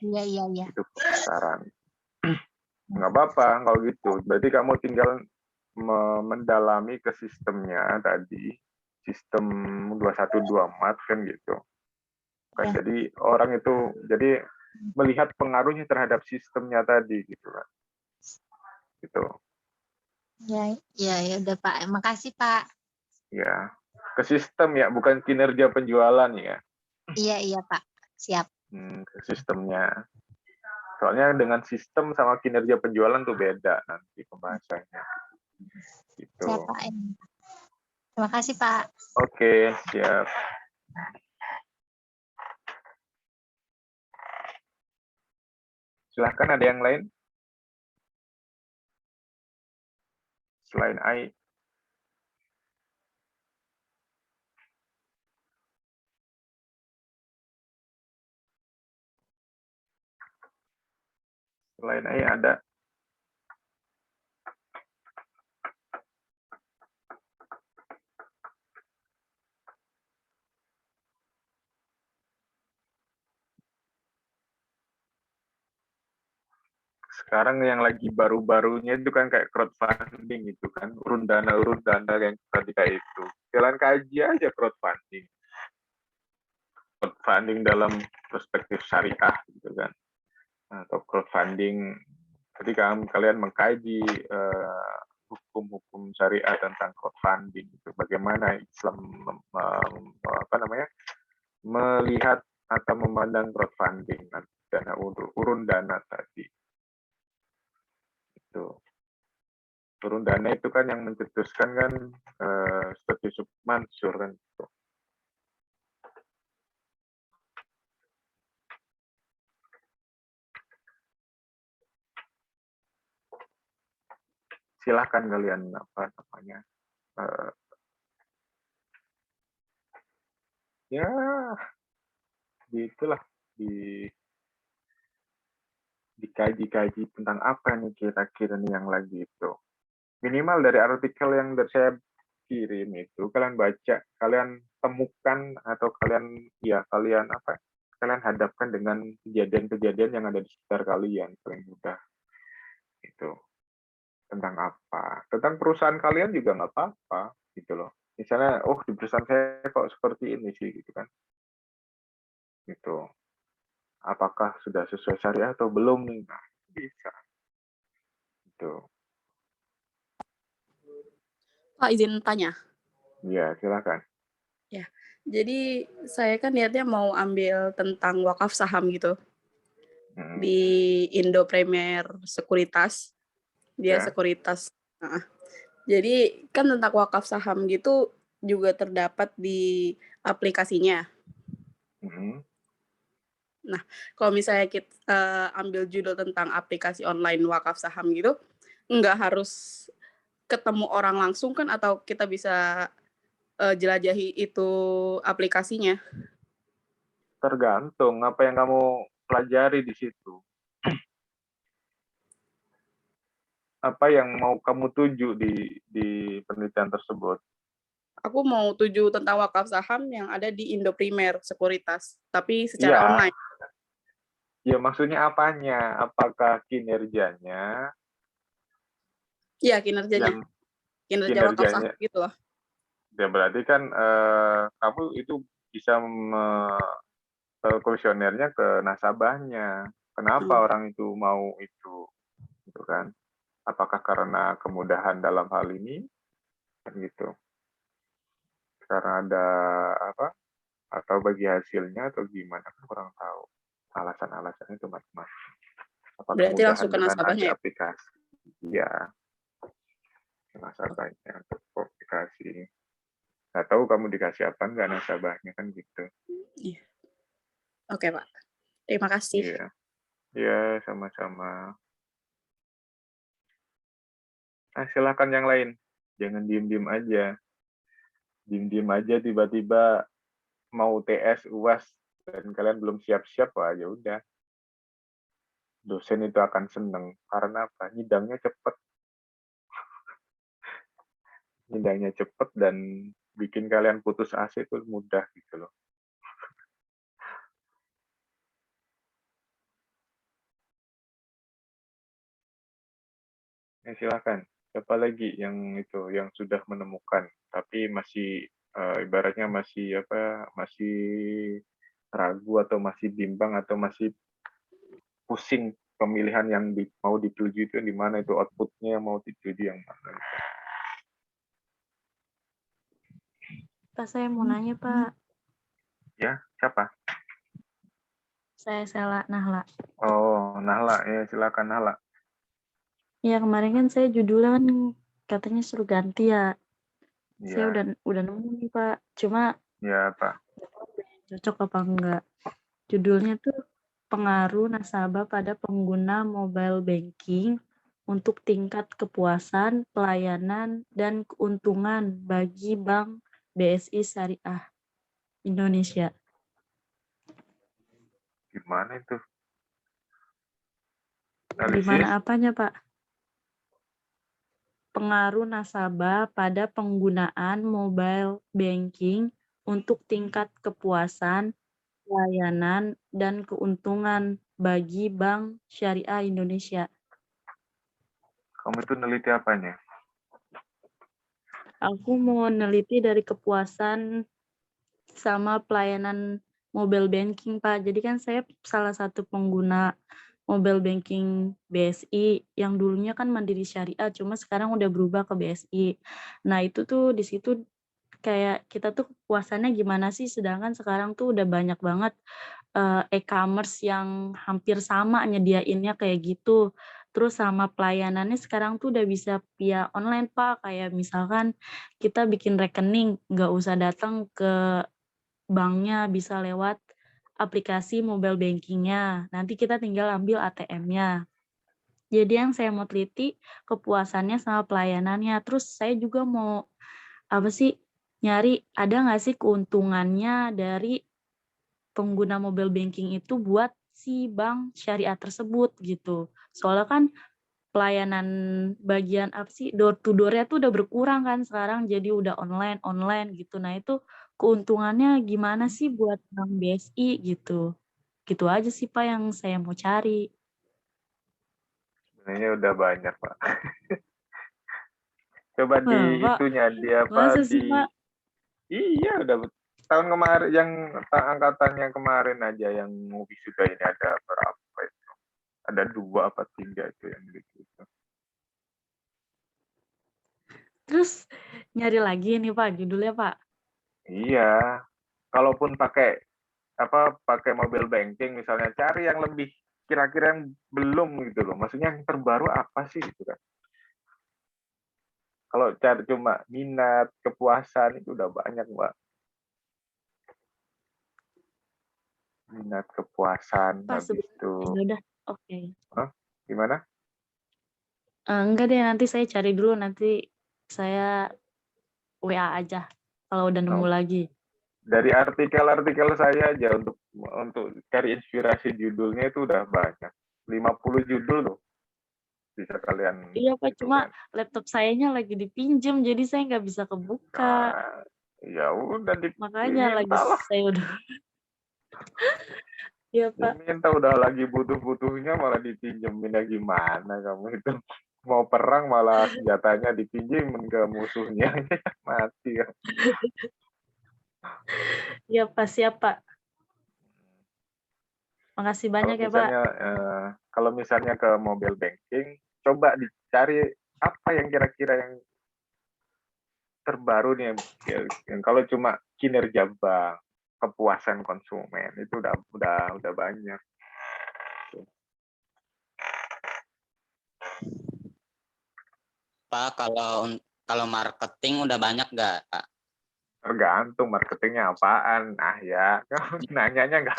Iya. Itu pemasaran. Nggak apa-apa kalau gitu. Berarti kamu tinggal mendalami ke sistemnya tadi. Sistem 212 kan gitu. Kan jadi orang itu jadi melihat pengaruhnya terhadap sistemnya tadi gitu kan. gitu. Ya, ya udah Pak. Makasih Pak. Ya, ke sistem ya, bukan kinerja penjualan ya. Iya Pak. Siap. Ke sistemnya. Soalnya dengan sistem sama kinerja penjualan tuh beda nanti pembahasannya. Gitu. Siap Pak. Terima kasih Pak. Oke, siap. Silahkan ada yang lain? Selain AI. Selain AI ada. Sekarang yang lagi baru-barunya itu kan kayak crowdfunding itu kan, urun dana yang tadi kayak itu. Jalan kaji aja crowdfunding. Crowdfunding dalam perspektif syariah gitu kan. Atau crowdfunding ketika kalian mengkaji hukum-hukum syariah tentang crowdfunding itu bagaimana Islam melihat atau memandang crowdfunding dana urun dana tadi. Itu turun dana itu kan yang mencetuskan kan Studi Mansur kan gitu. Silahkan kalian ya itulah dikaji-kaji tentang apa nih kira-kira nih yang lagi itu. Minimal dari artikel yang saya kirim itu kalian baca, kalian temukan atau kalian hadapkan dengan kejadian-kejadian yang ada di sekitar kalian paling mudah itu. Tentang apa? Tentang perusahaan kalian juga nggak apa-apa gitu loh. Misalnya, oh di perusahaan saya kok seperti ini sih gitu kan. Gitu. Apakah sudah sesuai syariah atau belum nih? Nah, bisa. Gitu. Pak, izin tanya. Ya, silakan. Ya, jadi saya kan niatnya mau ambil tentang wakaf saham gitu di Indo Premier Sekuritas. Dia sekuritas. Nah, jadi kan tentang wakaf saham gitu juga terdapat di aplikasinya. Nah, kalau misalnya kita ambil judul tentang aplikasi online wakaf saham gitu, nggak harus ketemu orang langsung kan, atau kita bisa jelajahi itu aplikasinya? Tergantung apa yang kamu pelajari di situ. Apa yang mau kamu tuju di penelitian tersebut? Aku mau tuju tentang wakaf saham yang ada di Indo Premier Sekuritas, tapi secara online. Ya, maksudnya apanya? Apakah kinerjanya? Iya, kinerjanya. Kinerja wakaf saham gitu loh. Ya, berarti kan kamu itu bisa kuesionernya ke nasabahnya. Kenapa orang itu mau itu? Gitu kan? Apakah karena kemudahan dalam hal ini? Kan gitu. Karena ada apa? Atau bagi hasilnya atau gimana? Kan kurang tahu. Alasan-alasannya itu macam-macam. Apa berarti kemudahan langsung ke dengan nasabahnya ya? aplikasi? Iya. Nasabahnya untuk aplikasi. Nggak tahu kamu dikasih apa nggak nasabahnya kan gitu. Iya. Oke, Pak. Terima kasih. Iya. Iya, sama-sama. Nah, silakan yang lain. Jangan diem-diem aja. Diem-diem aja tiba-tiba mau TS UAS dan kalian belum siap-siap, wah ya udah. Dosen itu akan seneng karena apa? Nyidangnya cepet. Nyidangnya cepet dan bikin kalian putus asa itu mudah gitu loh. Ya, silakan. Siapa lagi yang itu yang sudah menemukan tapi masih ibaratnya masih masih ragu atau masih bimbang atau masih pusing pemilihan yang mau dituju itu di mana, itu outputnya mau dituju yang mana. Pak, saya mau nanya, Pak. Ya, siapa? Saya Sela Nahla. Oh, Nahla, ya silakan Nahla. Ya, kemarin kan saya judulnya kan katanya suruh ganti ya. Saya Ya, udah nemu nih, Pak. Cuma ya Pak. cocok apa enggak. Judulnya tuh pengaruh nasabah pada pengguna mobile banking untuk tingkat kepuasan, pelayanan, dan keuntungan bagi Bank BSI Syariah Indonesia. Gimana itu? Gimana Analisis? apanya, Pak? Pengaruh nasabah pada penggunaan mobile banking untuk tingkat kepuasan, pelayanan, dan keuntungan bagi Bank Syariah Indonesia. Kamu itu neliti apanya? Aku mau neliti dari kepuasan sama pelayanan mobile banking, Pak. Jadi kan saya salah satu pengguna mobile banking BSI yang dulunya kan Mandiri Syariah, cuma sekarang udah berubah ke BSI. Nah, itu tuh di situ kayak kita tuh kepuasannya gimana sih, sedangkan sekarang tuh udah banyak banget e-commerce yang hampir sama nyediainnya kayak gitu. Terus sama pelayanannya sekarang tuh udah bisa via online, Pak. Kayak misalkan kita bikin rekening, nggak usah datang ke banknya, bisa lewat aplikasi mobile bankingnya. Nanti kita tinggal ambil ATM-nya. Jadi yang saya mau teliti kepuasannya sama pelayanannya. Terus saya juga mau nyari ada nggak sih keuntungannya dari pengguna mobile banking itu buat si bank syariah tersebut gitu. Soalnya kan pelayanan bagian door to door-nya tuh udah berkurang kan sekarang, jadi udah online gitu. Nah, itu keuntungannya gimana sih buat Bank BSI gitu. Gitu aja sih, Pak, yang saya mau cari. Sebenarnya udah banyak, Pak. Coba di Pak, itunya dia masa apa sih, Pak? iya udah tahun kemarin yang angkatannya kemarin aja yang wisuda ini ada berapa itu? Ada 2 apa 3 itu yang gitu. Terus nyari lagi nih, Pak, judulnya, Pak. Iya. Kalaupun pakai mobile banking misalnya, cari yang lebih kira-kira yang belum gitu loh. Maksudnya yang terbaru apa sih gitu kan. Kalau cari cuma minat, kepuasan itu udah banyak, Mbak. Minat, kepuasan, Pak, habis itu. ya udah, oke. Hah? Gimana? Enggak deh, nanti saya cari dulu, nanti saya WA aja kalau udah nemu Oh, lagi. dari artikel-artikel saya aja untuk cari inspirasi judulnya itu udah banyak. 50 judul loh. Bisa kalian Iya, Pak, itu cuma kan. laptop sayanya lagi dipinjem, jadi saya nggak bisa kebuka. Nah, ya udah Makanya lagi diminta lah. saya udah. Iya, Pak. Diminta udah lagi butuh-butuhnya malah dipinjemin, ya gimana kamu itu. Mau perang malah senjatanya dipinjemin ke musuhnya. Mati kan. Iya, Pak, siap, Pak. Makasih banyak ya, Pak. Kalau misalnya ke mobile banking, coba dicari apa yang kira-kira yang terbaru nih yang kalau cuma kinerja bank, kepuasan konsumen itu udah banyak. Pak, kalau marketing udah banyak nggak, Pak? Tergantung marketingnya apaan. Ah ya, kamu nanyanya nggak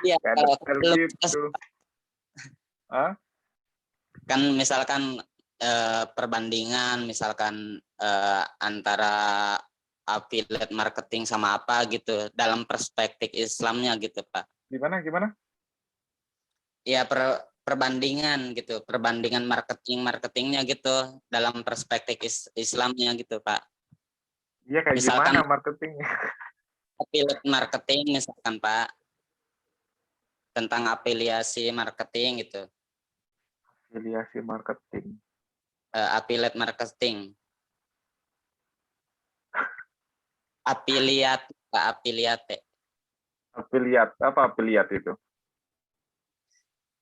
Iya, kalau detail belum gitu. Hah? kan misalkan perbandingan misalkan antara affiliate marketing sama apa gitu dalam perspektif Islamnya gitu, Pak. Gimana? Ya perbandingan gitu, perbandingan marketingnya gitu dalam perspektif Islamnya gitu, Pak. Iya kayak Misalkan gimana marketingnya? affiliate marketing misalkan, Pak, tentang afiliasi marketing gitu. Afiliasi marketing. Affiliate marketing. Afiliat, Pak, afiliate. Afiliat, apa afiliat itu?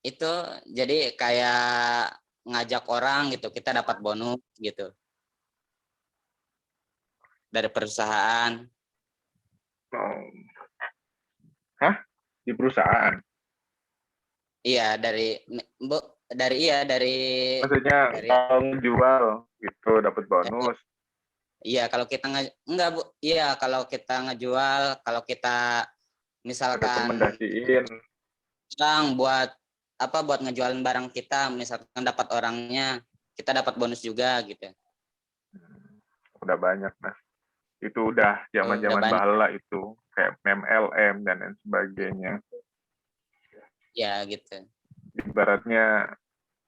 itu jadi kayak ngajak orang gitu, kita dapat bonus gitu dari perusahaan. Oh. Hah? Di perusahaan? Iya, dari Maksudnya kalau ngejual gitu dapat bonus. iya, kalau kita enggak Bu. Iya, kalau kita ngejual, kalau kita misalkan Rekomendasiin. orang buat buat ngejualin barang kita, misalkan dapat orangnya, kita dapat bonus juga gitu. Udah banyak, Mas. Itu udah zaman-zaman banyak. bahala itu, kayak MLM dan lain sebagainya. Ya, gitu. Ibaratnya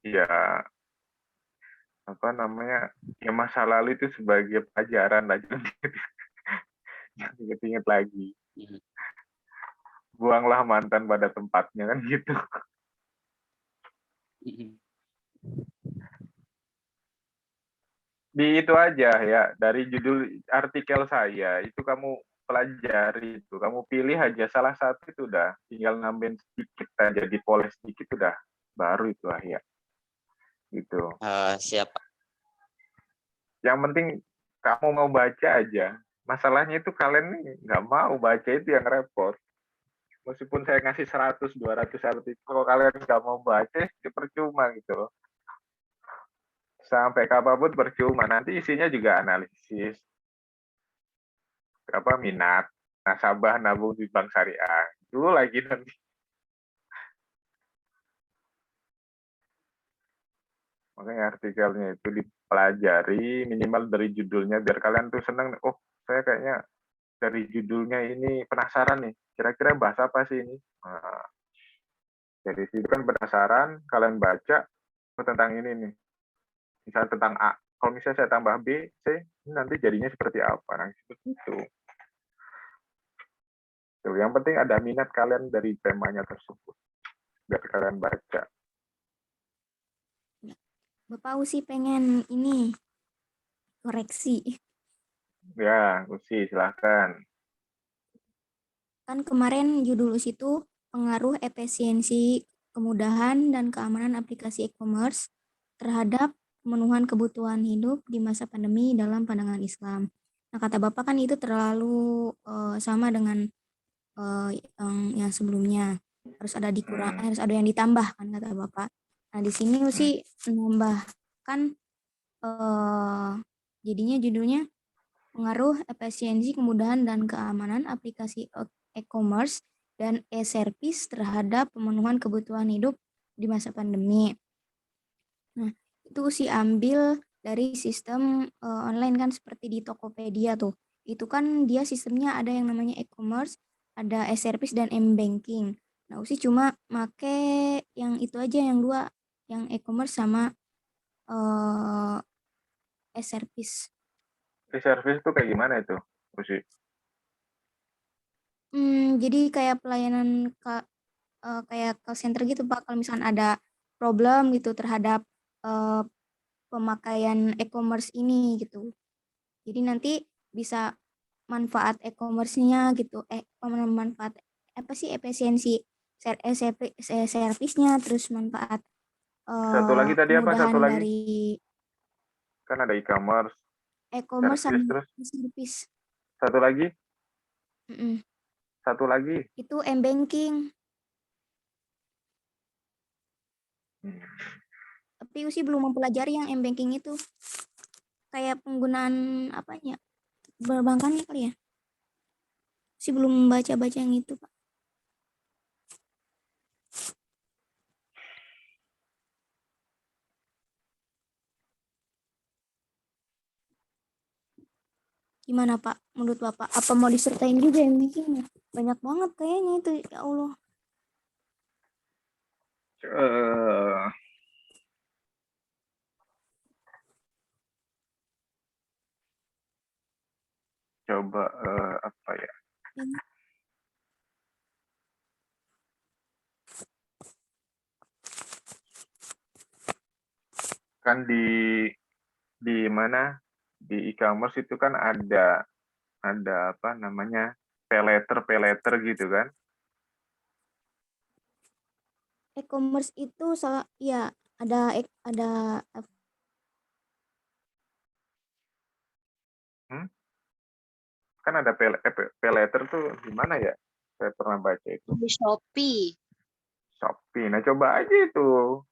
ya apa namanya? Ya masa lalu itu sebagai pelajaran lah. Jangan inget-inget lagi. Buanglah mantan pada tempatnya kan gitu. Di itu aja ya, dari judul artikel saya itu kamu pelajari itu, kamu pilih aja salah satu itu udah, tinggal nambahin sedikit aja, dipoles sedikit udah, baru itu ya, gitu. Siapa? Yang penting kamu mau baca aja. Masalahnya itu kalian nih nggak mau baca, itu yang repot. Meskipun saya ngasih 100-200 artikel, kalau kalian nggak mau baca, itu percuma gitu. Sampai kapanpun percuma, nanti isinya juga analisis minat nasabah nabung di bank syariah itu lagi nanti. Makanya artikelnya itu dipelajari minimal dari judulnya biar kalian tuh seneng, oh saya kayaknya dari judulnya ini penasaran nih, kira-kira bahas apa sih ini. Nah, dari situ kan penasaran, kalian baca tentang ini nih, misalnya tentang A, kalau misalnya saya tambah B, C, ini nanti jadinya seperti apa. Nah, seperti itu. Tuh, yang penting ada minat kalian dari temanya tersebut, biar kalian baca. Bapak Usi pengen ini koreksi. Ya, Usi, silahkan. Kan kemarin judul Usi itu pengaruh efisiensi, kemudahan, dan keamanan aplikasi e-commerce terhadap pemenuhan kebutuhan hidup di masa pandemi dalam pandangan Islam. Nah, kata Bapak kan itu terlalu sama dengan yang sebelumnya. Harus ada harus ada yang ditambah kan kata Bapak. Nah, di sini Usi menambahkan jadinya judulnya pengaruh efisiensi, kemudahan, dan keamanan aplikasi e-commerce dan e-service terhadap pemenuhan kebutuhan hidup di masa pandemi. Nah, itu sih ambil dari sistem online kan seperti di Tokopedia tuh. Itu kan dia sistemnya ada yang namanya e-commerce, ada e-service dan m-banking. Nah, Usi cuma make yang itu aja, yang dua, yang e-commerce sama e-service. E-service itu kayak gimana itu, Usi? Jadi kayak pelayanan kayak call center gitu Pak, kalau misalnya ada problem gitu terhadap pemakaian e-commerce ini gitu. Jadi nanti bisa manfaat e-commerce-nya gitu, manfaat apa sih efisiensi servisnya, terus manfaat Satu lagi tadi apa? kemudahan Satu lagi? dari Kan ada e-commerce, e-commerce service, sama terus service. satu lagi? Mm-mm. Satu lagi? Itu m-banking. Tapi Usi belum mempelajari yang m-banking itu. Kayak penggunaan apanya? Perbankannya kali ya? Usi belum membaca-baca yang itu, Pak. Gimana Pak? Menurut Bapak, apa mau disertain juga yang bikinnya? Banyak banget kayaknya itu, ya Allah. Coba apa ya? Kan di mana? Di e-commerce itu kan ada apa namanya? Pay letter gitu kan? e-commerce itu salah ya ada Kan ada pay letter tuh gimana ya? Saya pernah baca itu. Di Shopee. Shopee. Nah, coba aja itu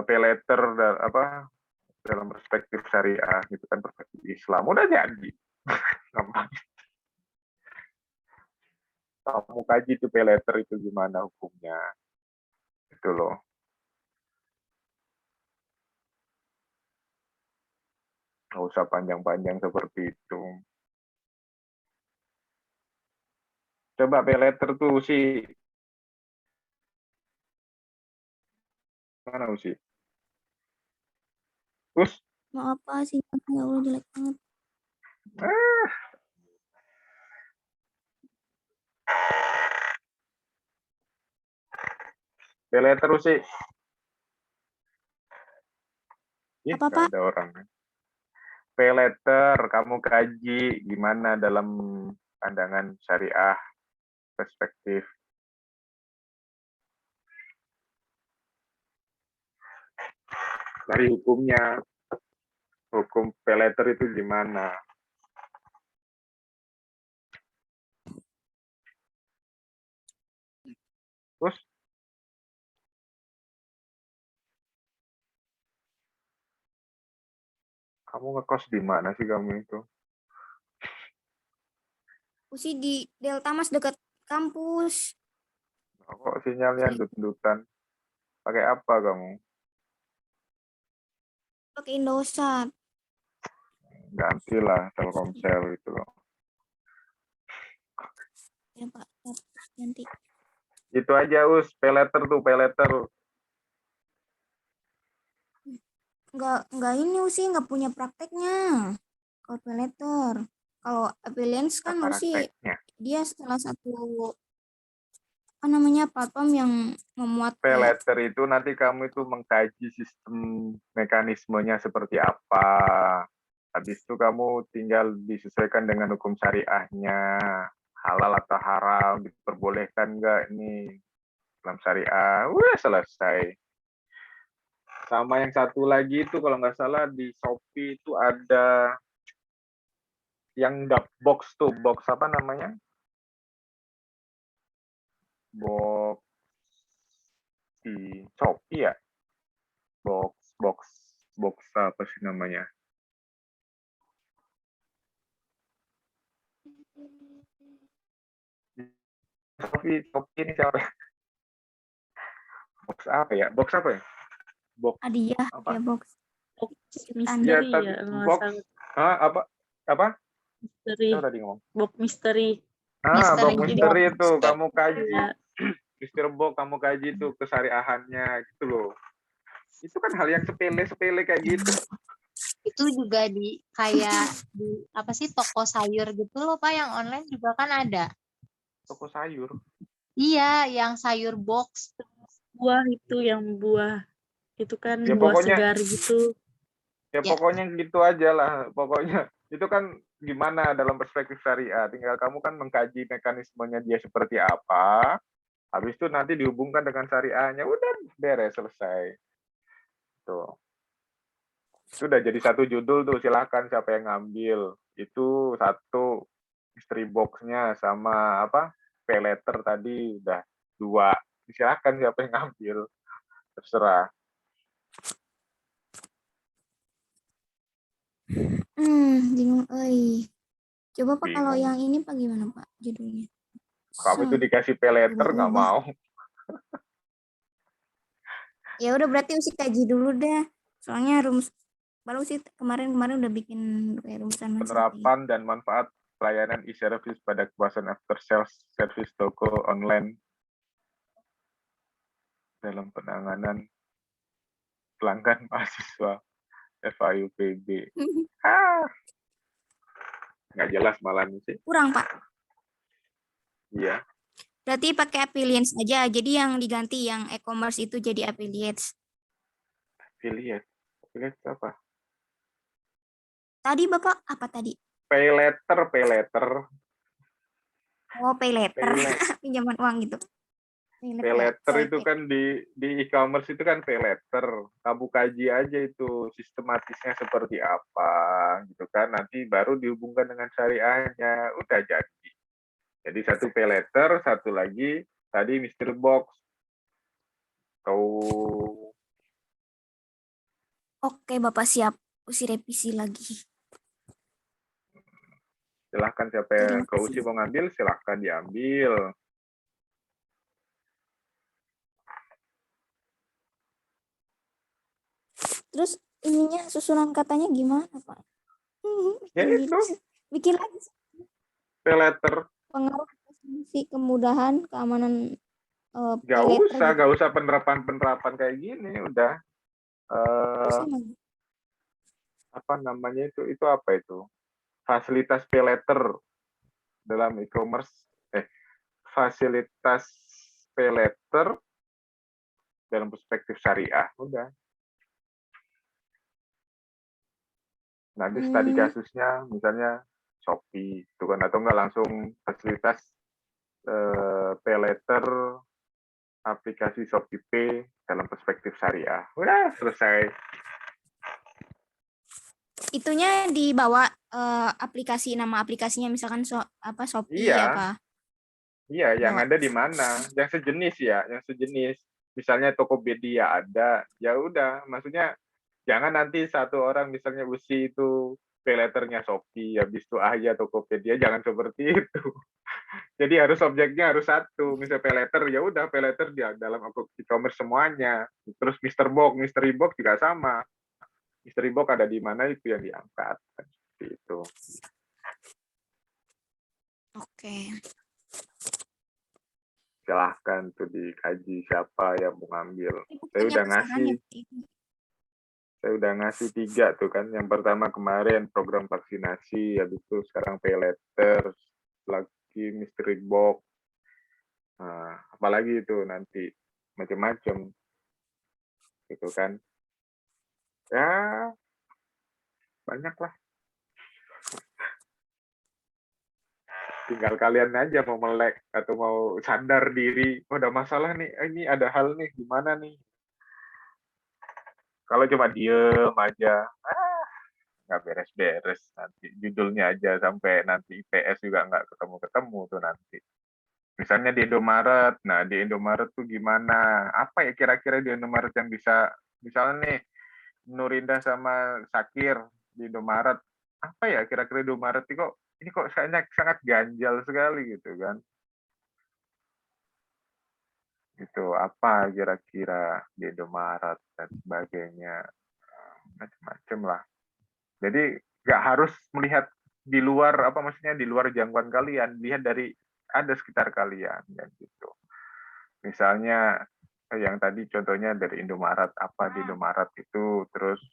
pay letter apa dalam perspektif syariah gitu kan, perspektif Islam udah jadi. Gampang. Kamu kaji itu pay letter itu gimana hukumnya. Itu loh. Nggak usah panjang-panjang seperti itu. Coba pay letter tuh sih. Mana sih? Terus? Mau apa sih? Ya Allah jelek banget. Pay letter sih. Apa, Pak? Ada orang. Pay letter, kamu kaji gimana dalam pandangan syariah perspektif. Dari hukumnya, hukum pay letter itu gimana? Terus? Kamu ngekos di mana sih kamu itu? Usi di Delta Mas dekat kampus. Kok sinyalnya dut-dutan? Pakai apa kamu? Pakai Indosat. Gantilah Telkomsel itu loh. Ya Pak, ganti. Itu aja pay letter tuh, pay letter. Enggak ini Usi nggak punya prakteknya. Kalau pay letter. Kalau affiliates kan Usi dia salah satu apa namanya platform yang memuat Pay letter itu nanti kamu itu mengkaji sistem mekanismenya seperti apa. Habis itu kamu tinggal disesuaikan dengan hukum syariahnya. Halal atau haram, diperbolehkan nggak ini dalam syariah. Wah, selesai. Sama yang satu lagi itu kalau nggak salah di Shopee itu ada yang box tuh, box apa namanya? Box di Shopee ya? Box apa sih namanya? Shopee ini siapa? Box apa ya? Box apa ya? Box hadiah apa? ya box. Misteri Ya, ya, box. Apa? Misteri. Siapa tadi ngomong? Box misteri. Box misteri itu Jadi, kamu kaji. ya. Mister Box kamu kaji itu kesyariahannya gitu loh. Itu kan hal yang sepele kayak gitu. Itu juga di kayak di apa sih toko sayur gitu loh Pak, yang online juga kan ada. Toko sayur. Iya, yang sayur box. Buah itu yang buah. Itu kan Ya, buah pokoknya, segar gitu. Ya pokoknya gitu aja lah. Pokoknya itu kan gimana dalam perspektif syariah. Tinggal kamu kan mengkaji mekanismenya dia seperti apa. Habis itu nanti dihubungkan dengan syariahnya. Udah beres, selesai. Tuh. Itu udah jadi satu judul tuh. Silahkan siapa yang ngambil. Itu satu mystery box-nya sama apa pay letter tadi udah 2. Silahkan siapa yang ngambil. Terserah. Bingung. Coba Pak Bingung. kalau yang ini Pak gimana Pak judulnya? Kamu itu dikasih pay letter nggak mau. Ya udah berarti Usi kaji dulu deh. Soalnya baru sih kemarin udah bikin kayak rumusan Penerapan dan manfaat pelayanan e-service pada kepuasan after sales service toko online dalam penanganan pelanggan mahasiswa FIUPB. Nggak jelas malah sih. Kurang Pak. Iya. Berarti pakai affiliates aja. Jadi yang diganti yang e-commerce itu jadi affiliates. Affiliate apa? Tadi Bapak apa tadi? Pay letter. Oh, pay letter. Pinjaman uang gitu. Relate Pay ya? letter Sorry, itu kan di e-commerce itu kan pay letter. Kamu kaji aja itu sistematisnya seperti apa gitu kan. Nanti baru dihubungkan dengan syariahnya. Udah jadi. Jadi satu pay letter, satu lagi tadi mystery box. Kau Oke, Bapak siap. Usi revisi lagi. silahkan siapa yang Terima kau usi kasih. mau ngambil, silahkan diambil. Terus ininya susunan katanya gimana, Pak? Ya itu Bikin lagi. pay letter. Pengaruh efisiensi, kemudahan, keamanan Gak pay letter usah, gitu. gak usah penerapan kayak gini. Udah. Terus emang Apa namanya itu apa itu? Fasilitas pay letter dalam e-commerce. Fasilitas pay letter dalam perspektif syariah. Udah. Nanti studi kasusnya misalnya Shopee itu kan, atau enggak langsung fasilitas pay letter aplikasi Shopee Pay dalam perspektif syariah. Udah selesai. itunya dibawa aplikasi, nama aplikasinya misalkan Shopee Iya, apa? iya, yang Bawa. ada di mana? Yang sejenis ya, yang sejenis. Misalnya Tokopedia ada, ya udah. Maksudnya jangan nanti satu orang misalnya usi itu pay letternya Shopee, habis itu Ahya Tokopedia, jangan seperti itu. Jadi harus objeknya harus satu. Misalnya pay letter, ya udah pay letter di dalam e-commerce semuanya. Terus Mystery Box juga sama. Mystery Box ada di mana itu yang diangkat. Seperti itu. Oke. Silahkan tuh dikaji siapa yang mau ngambil. Saya Hanya udah pasaran ngasih. ya, Pak? Saya udah ngasih 3 tuh kan. Yang pertama kemarin program vaksinasi, habis itu sekarang pay letter, lagi mystery box. Nah, apalagi itu nanti macam-macam gitu kan. Ya, banyak lah. Tinggal kalian aja mau melek atau mau sadar diri, oh, ada masalah nih, ini ada hal nih, gimana nih. Kalau cuma diem aja, nggak beres-beres nanti judulnya aja sampai nanti IPS juga nggak ketemu-ketemu tuh nanti. Misalnya di Indomaret, nah di Indomaret tuh gimana? Apa ya kira-kira di Indomaret yang bisa, misalnya nih Nurinda sama Sakir di Indomaret, apa ya kira-kira di Indomaret ini kok sangat ganjal sekali gitu kan? Itu apa kira-kira di Indomaret dan sebagainya, macam-macam lah. Jadi nggak harus melihat di luar, apa maksudnya di luar jangkauan kalian, lihat dari ada sekitar kalian dan gitu. Misalnya yang tadi contohnya dari Indomaret, apa di Indomaret itu, terus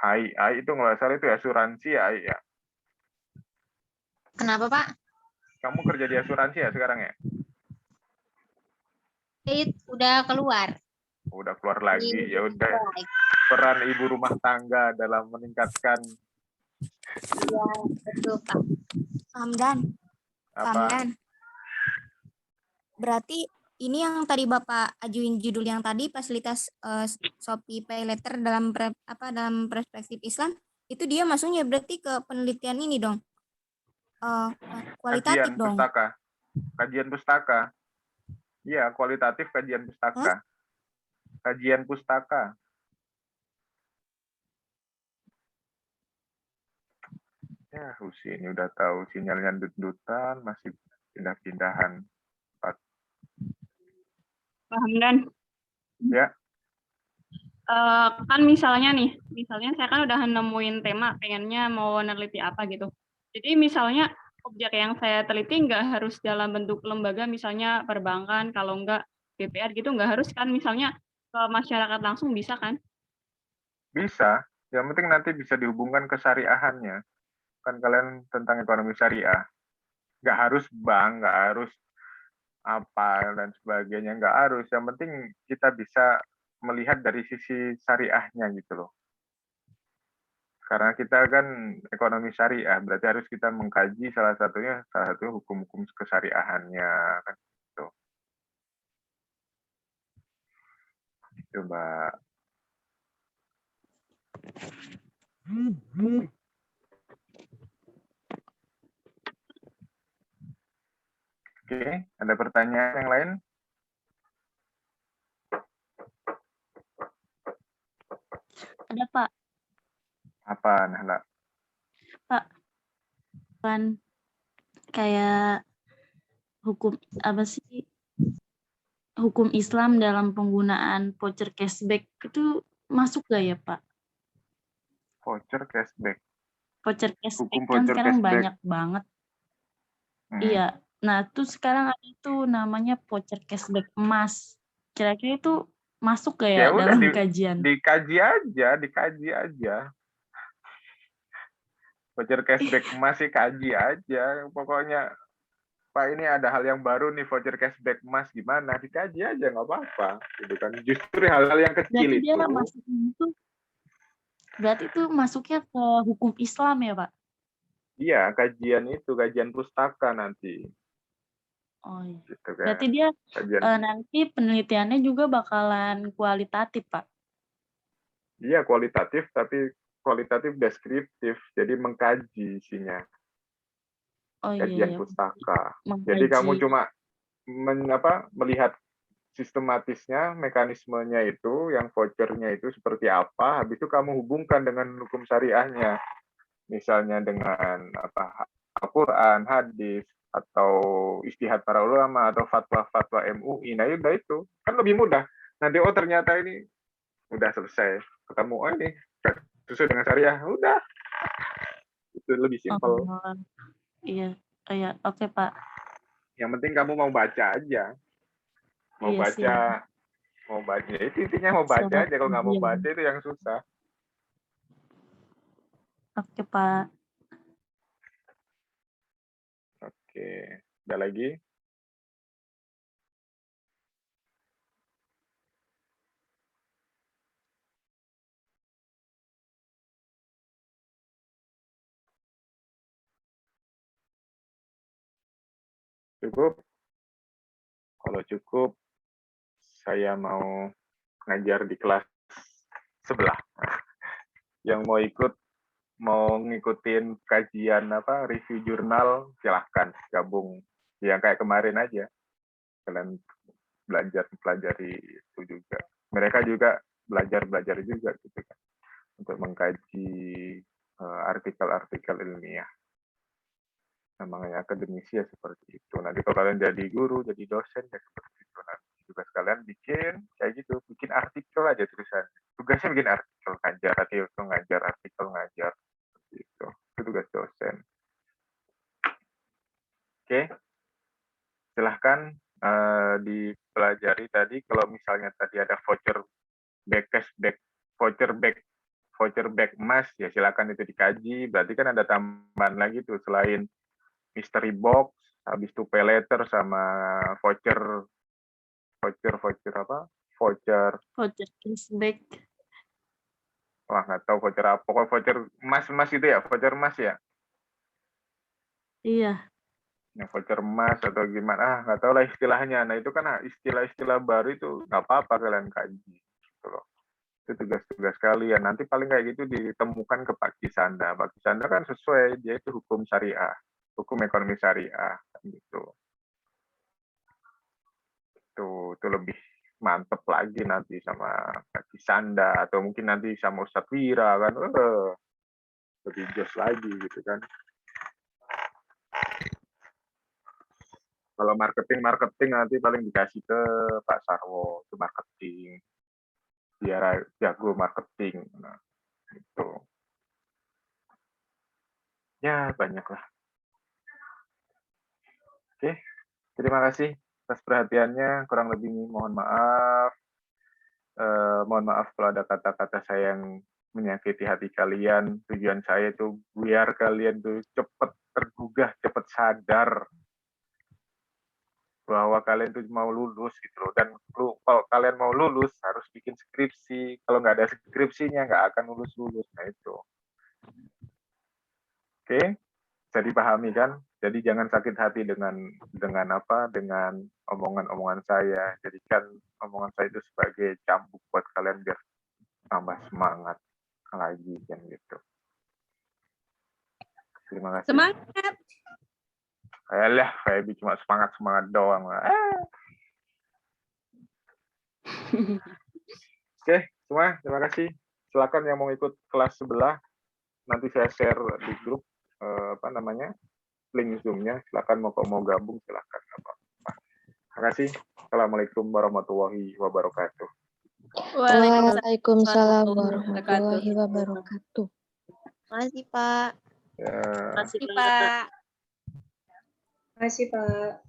AI itu nggak salah itu asuransi AI ya. Kenapa, Pak? Kamu kerja di asuransi ya sekarang ya? Udah keluar. Udah keluar lagi, ya udah. Peran ibu rumah tangga dalam meningkatkan. Iya, betul, Pak. Hamdan. Apa? Berarti ini yang tadi Bapak ajuin judul yang tadi, fasilitas Shopee Pay Letter dalam dalam perspektif Islam, itu dia masuknya berarti ke penelitian ini dong. Kualitatif Kajian dong. pustaka. Kajian pustaka. Iya, kualitatif kajian pustaka. Kajian pustaka. Ya, Husi ini udah tahu sinyalnya dut-dutan, masih pindah-pindahan. Paham dan? Ya. Kan misalnya saya kan udah nemuin tema, pengennya mau neliti apa gitu. Jadi misalnya objek yang saya teliti nggak harus dalam bentuk lembaga, misalnya perbankan, kalau nggak BPR gitu, nggak harus kan, misalnya ke masyarakat langsung bisa kan? Bisa, yang penting nanti bisa dihubungkan ke syariahannya. Kan kalian tentang ekonomi syariah. Nggak harus bank, nggak harus apa dan sebagainya, nggak harus. Yang penting kita bisa melihat dari sisi syariahnya gitu loh. Karena kita kan ekonomi syariah, berarti harus kita mengkaji salah satunya hukum-hukum kesyariahannya kan gitu. Coba. Oke, ada pertanyaan yang lain? Ada Pak. Apa, Nahla? Pak, kan kayak hukum apa sih, hukum Islam dalam penggunaan voucher cashback itu masuk gak ya Pak? Voucher cashback. Voucher cashback Hukum kan voucher sekarang cashback. banyak banget. Iya. Nah, tuh sekarang ada itu namanya voucher cashback emas. Kira-kira itu masuk gak ya Ya udah dalam kajian? dikaji aja. Voucher cashback masih kaji aja. Pokoknya Pak ini ada hal yang baru nih voucher cashback emas gimana? Dikaji aja nggak apa-apa. Gitu kan. Justru hal-hal yang kecil Berarti dia itu. berarti itu masuknya ke hukum Islam ya Pak? Iya, kajian pustaka nanti. Oh iya. Gitu kan. Berarti dia Kajian. nanti penelitiannya juga bakalan kualitatif Pak? Iya, kualitatif tapi kualitatif deskriptif. Jadi mengkaji isinya. Oh Kajian iya. pustaka. Mengkaji. Jadi kamu cuma melihat sistematisnya, mekanismenya itu, yang vouchernya itu seperti apa, habis itu kamu hubungkan dengan hukum syariahnya. Misalnya dengan Al-Quran, hadis, atau istihad para ulama, atau fatwa-fatwa MUI. Nah, udah itu. Kan lebih mudah. Nanti, oh ternyata ini udah selesai. Ketemu, oh ini sesuai dengan syariah. Udah. Itu lebih simpel. Iya. Oke, Pak. Yang penting kamu mau baca aja. Mau baca. Itu intinya mau baca aja. Kalau nggak mau baca itu yang susah. Oke, Pak. Oke. Ada lagi? Cukup? Kalau cukup, saya mau ngajar di kelas sebelah. Yang mau ikut, mau ngikutin kajian review jurnal, silahkan gabung. Yang kayak kemarin aja. Kalian pelajari itu juga. Mereka juga belajar juga gitu kan. Untuk mengkaji artikel-artikel ilmiah. Namanya akademisi ya seperti itu. Nanti kalau kalian jadi guru, jadi dosen ya seperti itu. Nanti juga sekalian bikin artikel aja tulisan. Tugasnya bikin artikel, ngajar artikel, seperti itu. Itu tugas dosen. Oke, silahkan dipelajari tadi. Kalau misalnya tadi ada voucher back emas, ya silakan itu dikaji. Berarti kan ada tambahan lagi tuh selain mystery box, habis itu pay letter sama voucher cashback. Wah, nggak tahu voucher apa. Pokoknya voucher emas itu ya, voucher emas ya. Iya. Yang voucher emas atau gimana? Nggak tahu lah istilahnya. Nah itu kan istilah-istilah baru itu nggak apa-apa kalian kaji. Gitu loh. Itu tugas-tugas kalian. Nanti paling kayak gitu ditemukan ke Pak Kisanda. Pak Kisanda kan sesuai, dia itu hukum syariah, hukum ekonomi syariah, gitu. Itu lebih mantep lagi nanti sama Pak Kisanda atau mungkin nanti sama Ustadz Wira kan, lebih jos lagi gitu kan. Kalau marketing nanti paling dikasih ke Pak Sarwo, itu marketing. Biar jago marketing. Nah, itu. Ya, banyaklah. Oke, terima kasih atas perhatiannya. Kurang lebih mohon maaf. Mohon maaf kalau ada kata-kata saya yang menyakiti hati kalian. Tujuan saya itu biar kalian tuh cepat tergugah, cepat sadar bahwa kalian tuh mau lulus gitu loh. Dan kalau kalian mau lulus harus bikin skripsi. Kalau nggak ada skripsinya nggak akan lulus. Nah itu. Oke, bisa dipahami kan? Jadi jangan sakit hati dengan omongan-omongan saya. Jadikan omongan saya itu sebagai cambuk buat kalian biar tambah semangat lagi kan gitu. Terima kasih. Semangat. Ayolah, Febi cuma semangat doang. Oke, semua terima kasih. Silakan yang mau ikut kelas sebelah, nanti saya share di grup link Zoom-nya. Silakan mau gabung, silakan. Terima kasih. Assalamualaikum warahmatullahi wabarakatuh. Waalaikumsalam warahmatullahi wabarakatuh. Makasih, Pak. Ya. Makasih, Pak. Makasih, Pak.